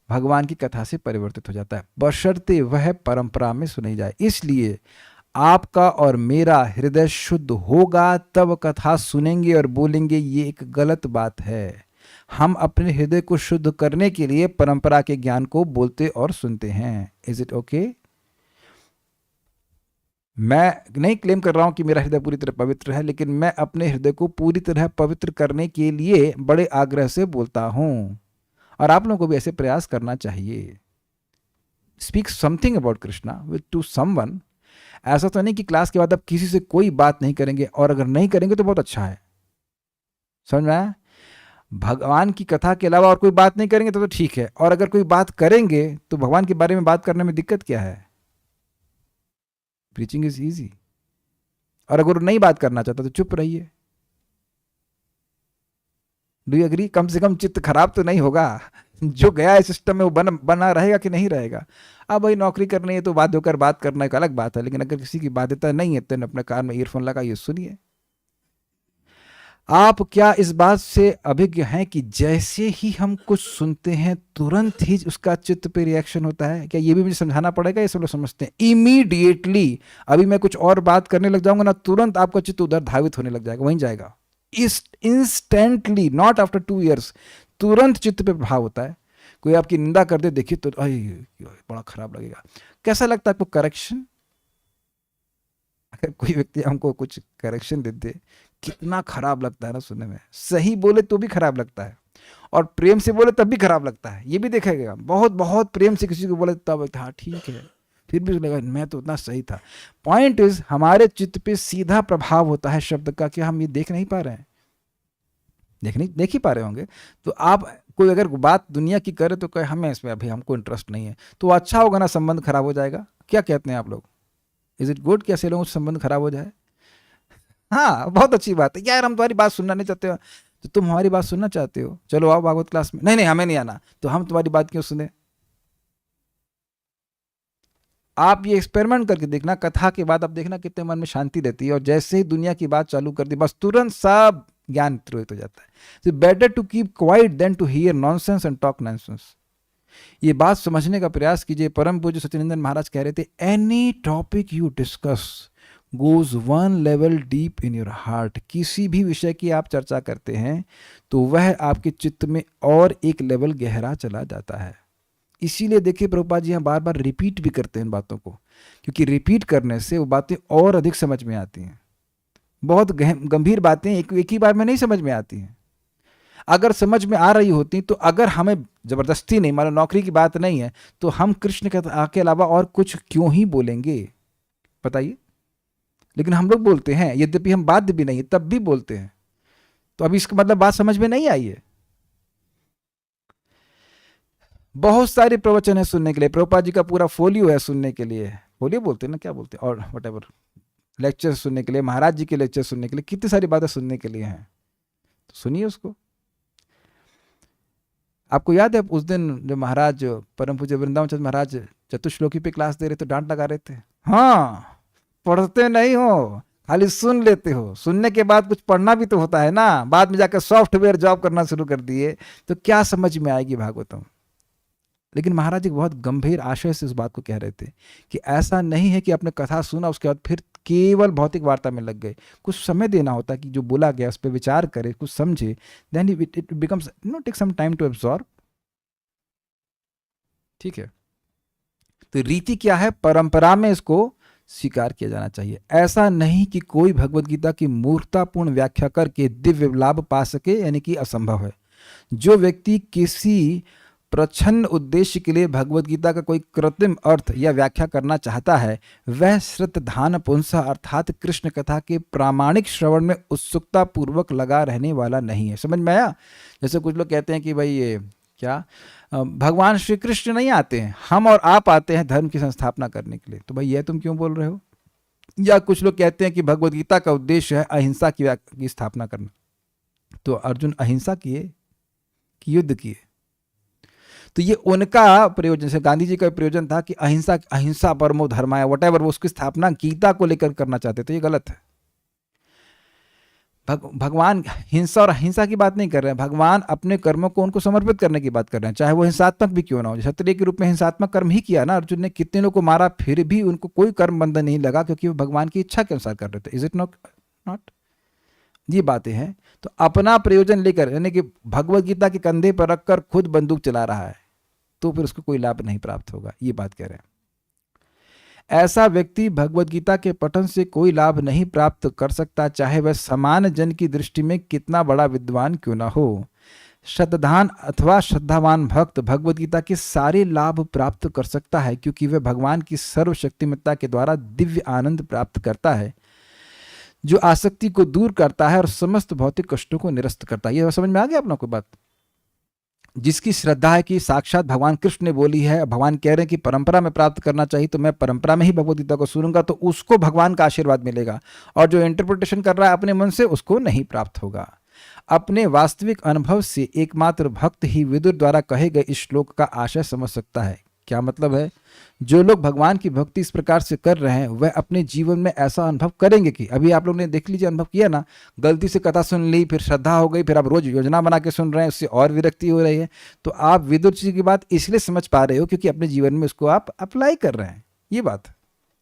S1: भगवान की कथा से परिवर्तित हो जाता है, बशर्ते वह परंपरा में सुनी जाए। इसलिए आपका और मेरा हृदय शुद्ध होगा तब कथा सुनेंगे और बोलेंगे। ये एक गलत बात है। हम अपने हृदय को शुद्ध करने के लिए परंपरा के ज्ञान को बोलते और सुनते हैं। Is it okay? मैं नहीं क्लेम कर रहा हूं कि मेरा हृदय पूरी तरह पवित्र है, लेकिन मैं अपने हृदय को पूरी तरह पवित्र करने के लिए बड़े आग्रह से बोलता हूं, और आप लोगों को भी ऐसे प्रयास करना चाहिए। Speak something about Krishna with two someone. ऐसा तो नहीं कि क्लास के बाद आप किसी से कोई बात नहीं करेंगे, और अगर नहीं करेंगे तो बहुत अच्छा है। समझ में आया? भगवान की कथा के अलावा और कोई बात नहीं करेंगे तो ठीक है, और अगर कोई बात करेंगे तो भगवान के बारे में बात करने में दिक्कत क्या है? Preaching is easy. और अगर नहीं बात करना चाहता तो चुप रहिए। Do you agree? कम से कम चित्त खराब तो नहीं होगा। जो गया है सिस्टम में वो बना रहेगा कि नहीं रहेगा? अब भाई नौकरी करनी है तो बात होकर बात करना एक अलग बात है, लेकिन अगर किसी की बाध्यता नहीं है तो अपने कान में ईयरफोन लगाइए, सुनिए। आप क्या इस बात से अभिज्ञ हैं कि जैसे ही हम कुछ सुनते हैं तुरंत ही उसका चित्त पे रिएक्शन होता है? क्या ये भी मुझे समझाना पड़ेगा? ये सब लोग समझते हैं इमीडिएटली। अभी मैं कुछ और बात करने लग जाऊंगा ना, तुरंत आपका चित्त उधर धावित होने लग जाएगा, वहीं जाएगा इंस्टेंटली, नॉट आफ्टर 2 years। तुरंत चित्त पे प्रभाव होता है। कोई आपकी निंदा कर दे, देखिए तो बड़ा खराब लगेगा। कैसा लगता है आपको करेक्शन? अगर कोई व्यक्ति हमको कुछ करेक्शन दे दे, कितना खराब लगता है ना सुनने में। सही बोले तो भी खराब लगता है, और प्रेम से बोले तब भी खराब लगता है। ये भी देखेगा, बहुत बहुत प्रेम से किसी को बोले तब हाँ ठीक है, फिर भी लगेगा मैं तो उतना सही था। पॉइंट इज हमारे चित्त पे सीधा प्रभाव होता है शब्द का। कि हम ये देख नहीं पा रहे हैं? देख ही पा रहे होंगे। तो आप कोई अगर बात दुनिया की करे तो कहे हमें इसमें अभी हमको इंटरेस्ट नहीं है, तो अच्छा होगा ना, संबंध खराब हो जाएगा। क्या कहते हैं आप लोग? इज इट गुड कि ऐसे लोगों से संबंध खराब हो जाए? हाँ, बहुत अच्छी बात है। यार हम तुम्हारी बात सुनना नहीं चाहते हो, तो तुम हमारी बात सुनना चाहते हो, चलो आओ भागवत क्लास में। नहीं हमें नहीं आना, तो हम तुम्हारी बात क्यों सुने? आप ये एक्सपेरिमेंट करके देखना, कथा के बाद आप देखना कितने मन में शांति रहती है, और जैसे ही दुनिया की बात चालू कर दी बस तुरंत सब ज्ञान तिरोहित हो जाता है। So better to keep quiet than to hear nonsense and talk nonsense. ये बात समझने का प्रयास कीजिए। परम पूज्य सच्चिदानंद महाराज कह रहे थे, any topic you discuss goes 1 level deep in your heart. किसी भी विषय की आप चर्चा करते हैं तो वह आपके चित्त में और एक लेवल गहरा चला जाता है। इसीलिए देखिए प्रभुपाद जी यहाँ बार बार रिपीट भी करते हैं इन बातों को, क्योंकि रिपीट करने से वो बातें और अधिक समझ में आती हैं। बहुत गंभीर बातें एक ही बार में नहीं समझ में आती हैं। अगर समझ में आ रही होती तो अगर हमें जबरदस्ती नहीं, मान लो नौकरी की बात नहीं है, तो हम कृष्ण के अलावा और कुछ क्यों ही बोलेंगे, बताइए। लेकिन हम लोग बोलते हैं, यद्यपि हम बाध्य भी नहीं है तब भी बोलते हैं। तो अभी इसका मतलब बात समझ में नहीं आई है। बहुत सारे प्रवचन है सुनने के लिए, प्रभुपाद जी का पूरा फोलियो है सुनने के लिए, फोलियो बोलते हैं ना, क्या बोलते हैं, और वट लेक्चर सुनने के लिए, महाराज जी के लेक्चर सुनने के लिए, कितनी सारी बातें सुनने के लिए हैं, तो सुनिए उसको। आपको याद है उस दिन जो महाराज परम पूज्य वृंदावन चंद्र महाराज चतुश्लोकी पे क्लास दे रहे तो डांट लगा रहे थे, हाँ पढ़ते नहीं हो, खाली सुन लेते हो, सुनने के बाद कुछ पढ़ना भी तो होता है ना, बाद में जाकर सॉफ्टवेयर जॉब करना शुरू कर दिए तो क्या समझ में आएगी भागवतम। लेकिन महाराज जी बहुत गंभीर आशय से उस बात को कह रहे थे कि ऐसा नहीं है कि आपने कथा सुना उसके बाद फिर केवल भौतिक वार्ता में लग गए, कुछ समय देना होता है कि जो बोला गया उस पर विचार करे, कुछ समझे, then it becomes take some time to absorb. ठीक है, तो रीति क्या है, परंपरा में इसको स्वीकार किया जाना चाहिए। ऐसा नहीं कि कोई भगवत गीता की मूर्खतापूर्ण व्याख्या करके दिव्य लाभ पा सके, यानी कि असंभव है। जो व्यक्ति किसी प्रच्छन्न उद्देश्य के लिए भगवत गीता का कोई कृत्रिम अर्थ या व्याख्या करना चाहता है, वह श्रद्धान पुंसः अर्थात कृष्ण कथा के प्रामाणिक श्रवण में उत्सुकता पूर्वक लगा रहने वाला नहीं है। समझ में आया? जैसे कुछ लोग कहते हैं कि भाई ये क्या भगवान श्री कृष्ण नहीं आते हैं, हम और आप आते हैं धर्म की संस्थापना करने के लिए, तो भाई ये तुम क्यों बोल रहे हो? या कुछ लोग कहते हैं कि भगवत गीता का उद्देश्य है अहिंसा की स्थापना करना, तो अर्जुन अहिंसा किए कि युद्ध किए? तो ये उनका प्रयोजन, से गांधी जी का प्रयोजन था कि अहिंसा परमो धर्म है, वटेवर, वो उसकी स्थापना गीता को लेकर करना चाहते थे, ये गलत है। भगवान हिंसा और अहिंसा की बात नहीं कर रहे हैं, भगवान अपने कर्मों को उनको समर्पित करने की बात कर रहे हैं, चाहे वो हिंसात्मक भी क्यों ना हो। क्षत्रिय के रूप में हिंसात्मक कर्म ही किया ना अर्जुन ने, कितने लोगों को मारा, फिर भी उनको कोई कर्म बंधन नहीं लगा क्योंकि वो भगवान की इच्छा के अनुसार कर रहे थे। Is it not? ये बातें हैं। तो अपना प्रयोजन लेकर, यानी कि भगवत गीता के कंधे पर रखकर खुद बंदूक चला रहा है, तो फिर उसको कोई लाभ नहीं प्राप्त होगा, ये बात कह रहे हैं। ऐसा व्यक्ति भगवत गीता के पठन से कोई लाभ नहीं प्राप्त कर सकता, चाहे वह समान जन की दृष्टि में कितना बड़ा विद्वान क्यों ना हो। श्रद्धान अथवा श्रद्धावान भक्त भगवत गीता के सारे लाभ प्राप्त कर सकता है, क्योंकि वह भगवान की सर्वशक्तिमत्ता के द्वारा दिव्य आनंद प्राप्त करता है, जो आसक्ति को दूर करता है और समस्त भौतिक कष्टों को निरस्त करता है। ये समझ में आ गया अपना कोई बात? जिसकी श्रद्धा है कि साक्षात भगवान कृष्ण ने बोली है, भगवान कह रहे हैं कि परंपरा में प्राप्त करना चाहिए, तो मैं परंपरा में ही भगवत गीता को सुनूंगा, तो उसको भगवान का आशीर्वाद मिलेगा। और जो इंटरप्रिटेशन कर रहा है अपने मन से, उसको नहीं प्राप्त होगा। अपने वास्तविक अनुभव से एकमात्र भक्त ही विदुर द्वारा कहे गए इस श्लोक का आशय समझ सकता है। क्या मतलब है? जो लोग भगवान की भक्ति इस प्रकार से कर रहे हैं, वह अपने जीवन में ऐसा अनुभव करेंगे कि अभी आप लोग ने देख लीजिए, अनुभव किया ना, गलती से कथा सुन ली, फिर श्रद्धा हो गई, फिर आप रोज योजना बना के सुन रहे हैं, उससे और विरक्ति हो रही है। तो आप विदुर जी की बात इसलिए समझ पा रहे हो क्योंकि अपने जीवन में उसको आप अप्लाई कर रहे हैं। ये बात,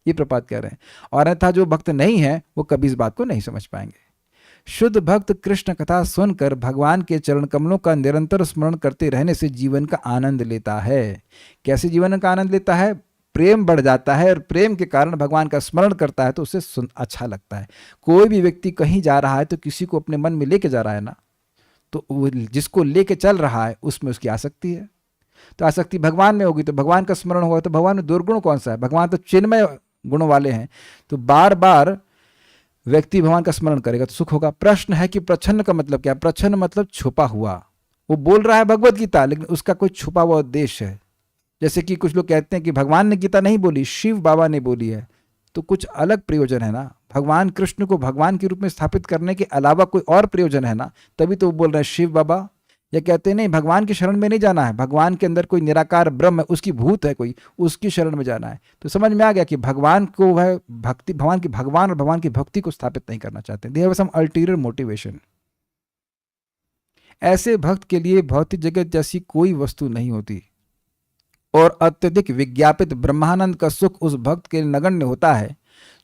S1: ये प्रपात कह रहे हैं। और अन्यथा जो भक्त नहीं है वो कभी इस बात को नहीं समझ पाएंगे। शुद्ध भक्त कृष्ण कथा सुनकर भगवान के चरण कमलों का निरंतर स्मरण करते रहने से जीवन का आनंद लेता है। कैसे जीवन का आनंद लेता है? प्रेम बढ़ जाता है, और प्रेम के कारण भगवान का स्मरण करता है तो उसे अच्छा लगता है। कोई भी व्यक्ति कहीं जा रहा है तो किसी को अपने मन में लेके जा रहा है ना, तो वो जिसको लेके चल रहा है उसमें उसकी आसक्ति है। तो आसक्ति भगवान में होगी तो भगवान का स्मरण होगा। तो भगवान में दुर्गुण कौन सा है? भगवान तो चिन्मय गुणों वाले हैं। तो बार बार व्यक्ति भगवान का स्मरण करेगा तो सुख होगा। प्रश्न है कि प्रच्छन्न का मतलब क्या? प्रच्छन्न मतलब छुपा हुआ। वो बोल रहा है भगवत गीता, लेकिन उसका कोई छुपा हुआ उद्देश्य है। जैसे कि कुछ लोग कहते हैं कि भगवान ने गीता नहीं बोली, शिव बाबा ने बोली है, तो कुछ अलग प्रयोजन है ना। भगवान कृष्ण को भगवान के रूप में स्थापित करने के अलावा कोई और प्रयोजन है ना, तभी तो वो बोल रहे हैं शिव बाबा। या कहते हैं नहीं, भगवान की शरण में नहीं जाना है, भगवान के अंदर कोई निराकार ब्रह्म है, उसकी भूत है कोई, उसकी शरण में जाना है। तो समझ में आ गया कि भगवान को वह भक्ति, भगवान और भगवान की भक्ति को स्थापित नहीं करना चाहते। They have some ulterior motivation. ऐसे भक्त के लिए भौतिक जगत जैसी कोई वस्तु नहीं होती, और अत्यधिक विज्ञापित ब्रह्मानंद का सुख उस भक्त के नगण्य होता है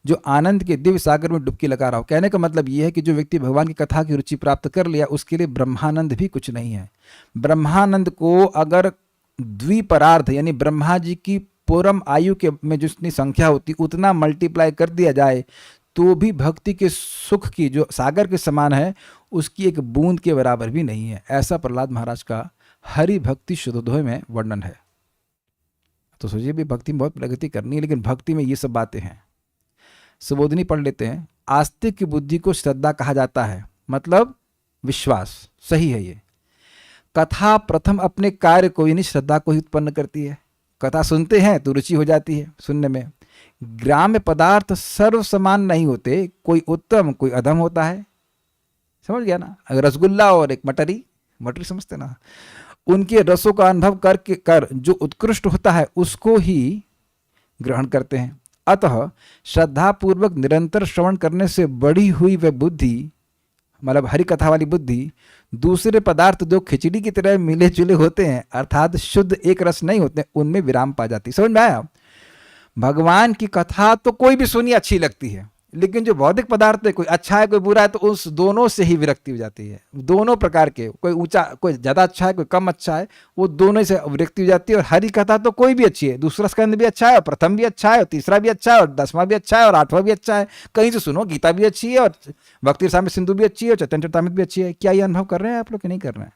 S1: जो आनंद के दिव्य सागर में डुबकी लगा रहा हो। कहने का मतलब यह है कि जो व्यक्ति भगवान की कथा की रुचि प्राप्त कर लिया, उसके लिए ब्रह्मानंद भी कुछ नहीं है। ब्रह्मानंद को अगर द्विपरार्ध यानी ब्रह्मा जी की पूर्व आयु के में जितनी संख्या होती उतना मल्टीप्लाई कर दिया जाए, तो भी भक्ति के सुख की जो सागर के समान है उसकी एक बूंद के बराबर भी नहीं है। ऐसा प्रहलाद महाराज का हरि भक्ति शुद्धोदय में वर्णन है। तो सोचिए भी भक्ति में बहुत प्रगति करनी है, लेकिन भक्ति में ये सब बातें हैं। सुबोधनी पढ़ लेते हैं। आस्तिक की बुद्धि को श्रद्धा कहा जाता है, मतलब विश्वास। सही है ये। कथा प्रथम अपने कार्य को यानी श्रद्धा को ही उत्पन्न करती है। कथा सुनते हैं तो रुचि हो जाती है सुनने में। ग्राम्य पदार्थ सर्व समान नहीं होते, कोई उत्तम कोई अधम होता है। समझ गया ना? अगर रसगुल्ला और एक मटरी, मटरी समझते ना, उनके रसों का अनुभव कर जो उत्कृष्ट होता है उसको ही ग्रहण करते हैं। अतः श्रद्धा पूर्वक निरंतर श्रवण करने से बढ़ी हुई वह बुद्धि, मतलब हरि कथा वाली बुद्धि, दूसरे पदार्थ जो खिचड़ी की तरह मिले जुले होते हैं अर्थात शुद्ध एक रस नहीं होते, उनमें विराम पा जाती। समझ में आया? भगवान की कथा तो कोई भी सुनी अच्छी लगती है, लेकिन जो भौतिक पदार्थ है, कोई अच्छा है कोई बुरा है, तो उस दोनों से ही विरक्ति हो जाती है। दोनों प्रकार के, कोई ऊंचा कोई ज़्यादा अच्छा है कोई कम अच्छा है, वो दोनों से विरक्ति हो जाती है। और हरि कथा तो कोई भी अच्छी है, दूसरा स्कंद भी अच्छा है और प्रथम भी अच्छा है और तीसरा भी अच्छा है और 10वां भी अच्छा है और 8वां भी अच्छा है। कहीं से सुनो, गीता भी अच्छी है और भक्ति रसामृत सिंधु भी अच्छी है और चैतन्य चरितामृत भी अच्छी है। क्या ये अनुभव कर रहे हैं आप लोग कि नहीं कर रहे हैं?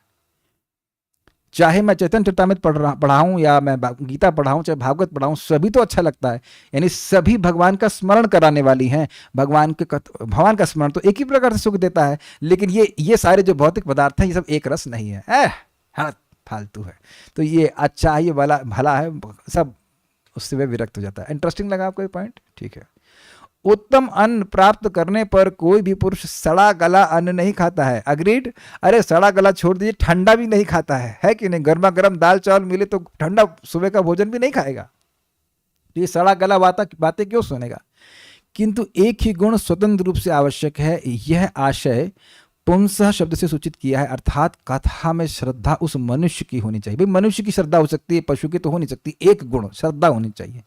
S1: चाहे मैं चैतन्य चरितामृत पढ़ाऊँ या मैं गीता पढ़ाऊँ, चाहे भागवत पढ़ाऊँ, सभी तो अच्छा लगता है। यानी सभी भगवान का स्मरण कराने वाली हैं। भगवान का स्मरण तो एक ही प्रकार से सुख देता है, लेकिन ये सारे जो भौतिक पदार्थ हैं ये सब एक रस नहीं है, हाँ फालतू है। तो ये अच्छा है, ये भला है, सब उससे वे विरक्त हो जाता है। इंटरेस्टिंग लगा आपको ये पॉइंट? ठीक है। उत्तम अन्न प्राप्त करने पर कोई भी पुरुष सड़ा गला अन्न नहीं खाता है। अग्रीड? अरे सड़ा गला छोड़ दीजिए, ठंडा भी नहीं खाता है कि नहीं? गर्मा गर्म दाल चावल मिले तो ठंडा सुबह का भोजन भी नहीं खाएगा। ये सड़ा गला बातें क्यों सुनेगा? किंतु एक ही गुण स्वतंत्र रूप से आवश्यक है। यह आशय पुंसः शब्द से सूचित किया है, अर्थात कथा में श्रद्धा उस मनुष्य की होनी चाहिए। भाई मनुष्य की श्रद्धा हो सकती है, पशु की तो हो नहीं सकती। एक गुण श्रद्धा होनी चाहिए।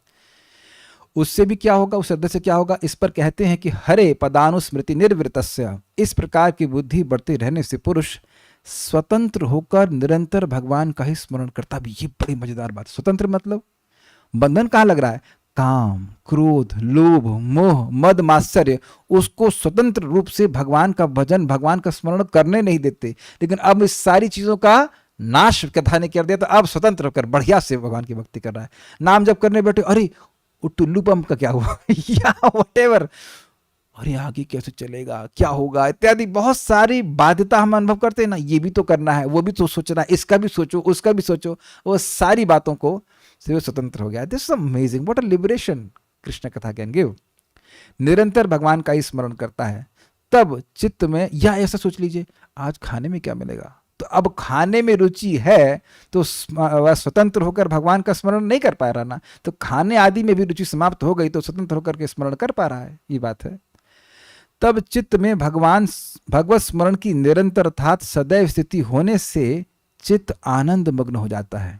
S1: उससे भी क्या होगा, उस शब्द से क्या होगा? इस पर कहते हैं कि हरे पदानुस्मृति निर्वृतस्य। इस प्रकार की बुद्धि बढ़ते रहने से पुरुष स्वतंत्र होकर निरंतर भगवान का ही स्मरण करता भी। ये बड़ी मजेदार बात। स्वतंत्र मतलब बंधन कहाँ लग रहा है? काम, क्रोध, लोभ, मोह, मद, मात्सर्य उसको स्वतंत्र रूप से भगवान का भजन, भगवान का स्मरण करने नहीं देते। लेकिन अब इस सारी चीजों का नाश कथा ने कर दिया, तो अब स्वतंत्र होकर बढ़िया से भगवान की भक्ति कर रहा है। नाम जब करने बैठे, अरे वो टुल्लू पंप का क्या हुआ या व्हाटएवर, अरे आगे कैसे चलेगा, क्या होगा, इत्यादि बहुत सारी बाध्यता हम अनुभव करते हैं ना। ये भी तो करना है, वो भी तो सोचना है, इसका भी सोचो, उसका भी सोचो। वो सारी बातों को से वो स्वतंत्र हो गया। This is amazing, what a liberation Krishna कथा कैन गिव। निरंतर भगवान का ही स्मरण करता है, तब चित्त में, या ऐसा सोच लीजिए आज खाने में क्या मिलेगा, तो अब खाने में रुचि है तो वह स्वतंत्र होकर भगवान का स्मरण नहीं कर पा रहा ना। तो खाने आदि में भी रुचि समाप्त हो गई तो स्वतंत्र होकर के स्मरण कर पा रहा है। ये बात है। तब चित्त में भगवत स्मरण की निरंतर अर्थात सदैव स्थिति होने से चित्त आनंद मग्न हो जाता है।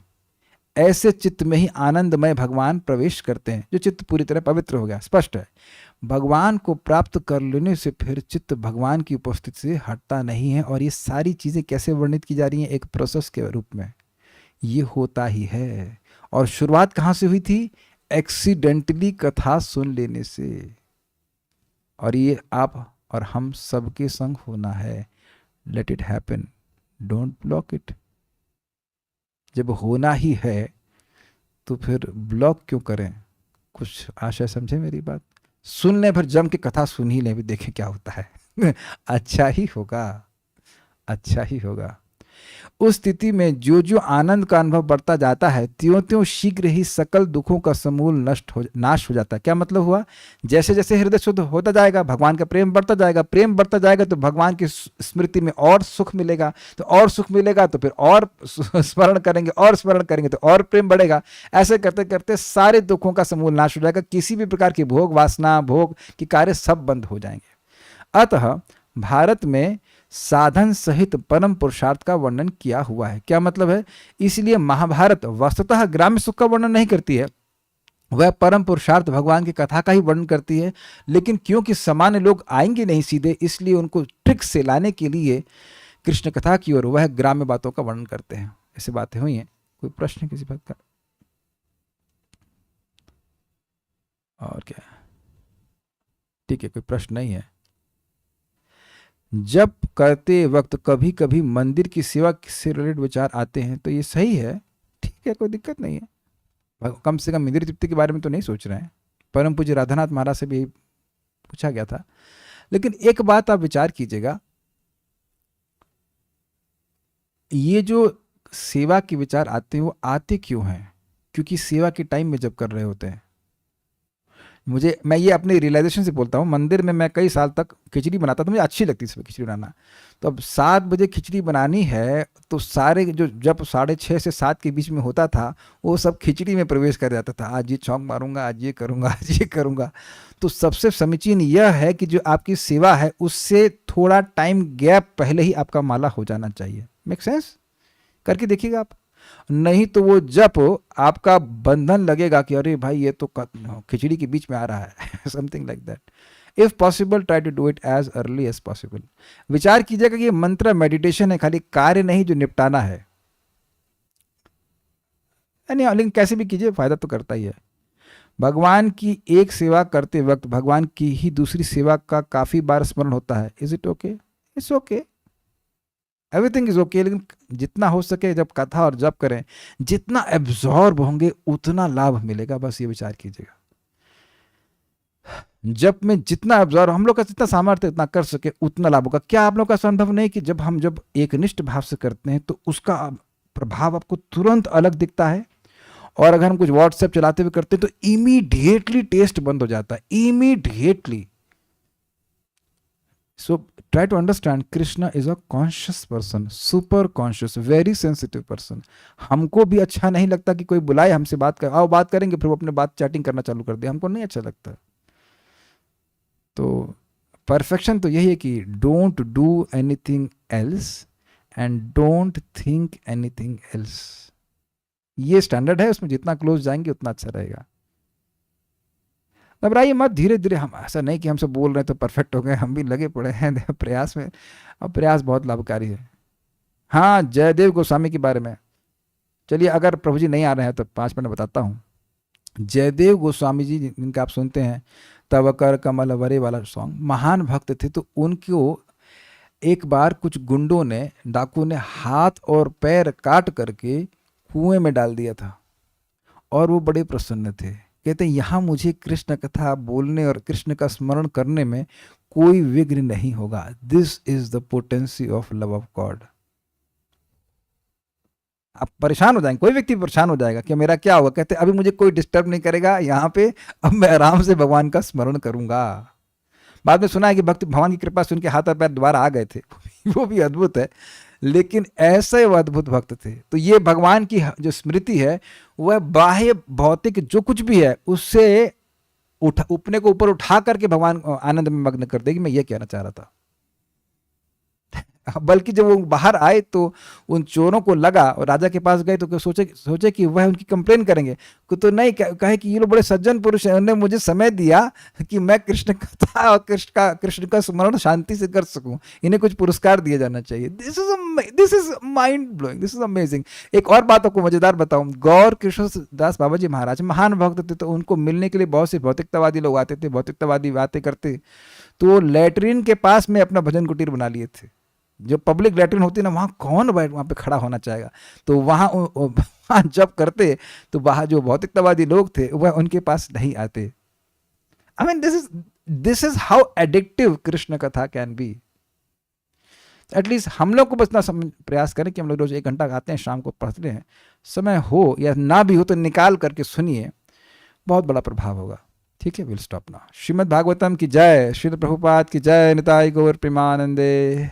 S1: ऐसे चित्त में ही आनंदमय भगवान प्रवेश करते हैं, जो चित्त पूरी तरह पवित्र हो गया। स्पष्ट है, भगवान को प्राप्त कर लेने से फिर चित्त भगवान की उपस्थिति से हटता नहीं है। और ये सारी चीजें कैसे वर्णित की जा रही हैं? एक प्रोसेस के रूप में ये होता ही है। और शुरुआत कहाँ से हुई थी? एक्सीडेंटली कथा सुन लेने से। और ये आप और हम सबके संग होना है। Let it happen, don't block it. जब होना ही है तो फिर ब्लॉक क्यों करें? कुछ आशय समझे मेरी बात? सुन लें, फिर जम के कथा सुन ही लें, भी देखें क्या होता है अच्छा ही होगा, अच्छा ही होगा। उस स्थिति में जो जो आनंद का अनुभव बढ़ता जाता है, त्यों त्यों शीघ्र ही सकल दुखों का समूल नाश हो जाता है। क्या मतलब हुआ? जैसे जैसे हृदय शुद्ध होता जाएगा, भगवान का प्रेम बढ़ता जाएगा, प्रेम बढ़ता जाएगा तो भगवान की स्मृति में और सुख मिलेगा, तो और सुख मिलेगा तो फिर और स्मरण करेंगे, और स्मरण करेंगे तो और प्रेम बढ़ेगा। ऐसे करते करते सारे दुखों का समूल नाश हो जाएगा। किसी भी प्रकार की भोग वासना, भोग की कार्य सब बंद हो जाएंगे। अतः भारत में साधन सहित परम पुरुषार्थ का वर्णन किया हुआ है। क्या मतलब है? इसलिए महाभारत वस्तुतः ग्राम्य सुख का वर्णन नहीं करती है, वह परम पुरुषार्थ भगवान की कथा का ही वर्णन करती है। लेकिन क्योंकि सामान्य लोग आएंगे नहीं सीधे, इसलिए उनको ट्रिक से लाने के लिए कृष्ण कथा की ओर वह ग्राम्य बातों का वर्णन करते हैं। ऐसी बातें हुई हैं। कोई प्रश्न किसी बात का? और क्या? ठीक है, कोई प्रश्न नहीं है जप करते वक्त कभी कभी मंदिर की सेवा से रिलेटेड विचार आते हैं तो ये सही है, ठीक है, कोई दिक्कत नहीं है। कम से कम इंद्रिय तृप्ति के बारे में तो नहीं सोच रहे हैं। परम पूज्य राधानाथ महाराज से भी पूछा गया था। लेकिन एक बात आप विचार कीजिएगा, ये जो सेवा के विचार आते हैं वो आते क्यों हैं? क्योंकि सेवा के टाइम में जब कर रहे होते हैं। मैं ये अपने रियलाइजेशन से बोलता हूँ, मंदिर में मैं कई साल तक खिचड़ी बनाता था, मुझे अच्छी लगती थी खिचड़ी बनाना। तो अब 7 बजे खिचड़ी बनानी है तो सारे जो जब 6:30 से 7 के बीच में होता था वो सब खिचड़ी में प्रवेश कर जाता था। आज ये छौंक मारूंगा, आज ये करूंगा, आज ये करूंगा। तो सबसे समीचीन यह है कि जो आपकी सेवा है उससे थोड़ा टाइम गैप पहले ही आपका माला हो जाना चाहिए। Make sense? करके देखिएगा आप। नहीं तो वो जब आपका बंधन लगेगा कि अरे भाई ये तो खिचड़ी के बीच में आ रहा है something like that. If possible try to do it as early as possible. विचार कीजिएगा कि ये मंत्र मेडिटेशन है, खाली कार्य नहीं जो निपटाना है। लेकिन कैसे भी कीजिए फायदा तो करता ही है। भगवान की एक सेवा करते वक्त भगवान की ही दूसरी सेवा का काफी बार स्मरण होता है। Is it okay? It's okay, everything is okay. लेकिन जितना हो सके जब कथा और जप करें, जितना एब्जॉर्ब होंगे उतना लाभ मिलेगा। बस ये विचार कीजिएगा। जप में जितना एब्जॉर्ब, हम लोग का जितना सामर्थ्य इतना कर सके उतना लाभ होगा। क्या आप लोग का संभव नहीं कि जब एकनिष्ठ भाव से करते हैं तो उसका प्रभाव आपको तुरंत अलग दिखता है? और अगर हम कुछ व्हाट्सएप चलाते हुए करते हैं तो इमीडिएटली टेस्ट बंद हो जाता है, immediately. So try to understand Krishna is a conscious person, super conscious, very sensitive person. हमको भी अच्छा नहीं लगता कि कोई बुलाए हमसे बात कर, आओ बात करेंगे, फिर वो अपने बात चैटिंग करना चालू कर दे, हमको नहीं अच्छा लगता। तो परफेक्शन तो यही है कि don't do anything else and don't think anything else. ये स्टैंडर्ड है, उसमें जितना क्लोज जाएंगे उतना अच्छा रहेगा। घबराइए मत, धीरे धीरे। हम ऐसा नहीं कि हम सब बोल रहे हैं तो परफेक्ट हो गए, हम भी लगे पड़े हैं प्रयास में, और प्रयास बहुत लाभकारी है। हाँ, जयदेव गोस्वामी के बारे में चलिए, अगर प्रभु जी नहीं आ रहे हैं तो 5 मिनट बताता हूँ। जयदेव गोस्वामी जी जिनका आप सुनते हैं तव कर कमल वरे वाला सॉन्ग, महान भक्त थे। तो उनको एक बार कुछ गुंडों ने, डाकू ने हाथ और पैर काट करके कुएं में डाल दिया था और वो बड़े प्रसन्न थे। कहते हैं यहाँ मुझे कृष्ण कथा बोलने और कृष्ण का स्मरण करने में कोई विघ्न नहीं होगा। This is the potency of love of God. आप परेशान हो जाएंगे, कोई व्यक्ति परेशान हो जाएगा कि मेरा क्या होगा। कहते अभी मुझे कोई डिस्टर्ब नहीं करेगा यहाँ पे, अब मैं आराम से भगवान का स्मरण करूंगा। बाद में सुना है कि भक्त भगवान की कृपा से उनके हाथ और पैर दोबारा आ गए थे वो भी अद्भुत है। लेकिन ऐसे वो अद्भुत भक्त थे। तो ये भगवान की जो स्मृति है वह बाह्य भौतिक जो कुछ भी है उससे अपने को ऊपर उठा करके भगवान आनंद में मग्न कर देगी। मैं ये कहना चाह रहा था। बल्कि जब वो बाहर आए तो उन चोरों को लगा और राजा के पास गए तो सोचे कि वह उनकी कंप्लेन करेंगे। तो नहीं, कहे कि ये लोग बड़े सज्जन पुरुष हैं, उन्होंने मुझे समय दिया कि मैं कृष्ण कथा और कृष्ण का स्मरण शांति से कर सकूं, इन्हें कुछ पुरस्कार दिया जाना चाहिए। This is mind blowing, this is amazing. एक और बात आपको मजेदार बताऊं, गौर कृष्णदास बाबा जी महाराज महान भक्त थे। तो उनको मिलने के लिए बहुत से भौतिकतावादी लोग आते थे, भौतिकतावादी बातें करते। तो लैट्रिन के पास में अपना भजन कुटीर बना लिए थे। जो पब्लिक लैट्रिन होती है ना, वहाँ कौन वहाँ पे खड़ा होना चाहेगा। तो वहाँ जब करते तो वहाँ जो भौतिकतावादी लोग थे वह उनके पास नहीं आते। I mean this is how addictive Krishna कथा कैन बी। एटलीस्ट हम लोग को बस ना प्रयास करें कि हम लोग रोज 1 घंटा आते हैं, शाम को पढ़ते हैं। समय हो या ना भी हो तो निकाल करके सुनिए, बहुत बड़ा प्रभाव होगा। ठीक है, will stop now. Shrimad Bhagavatam की जय, श्रील प्रभुपाद की जय, निताई गौर प्रेमानंदे।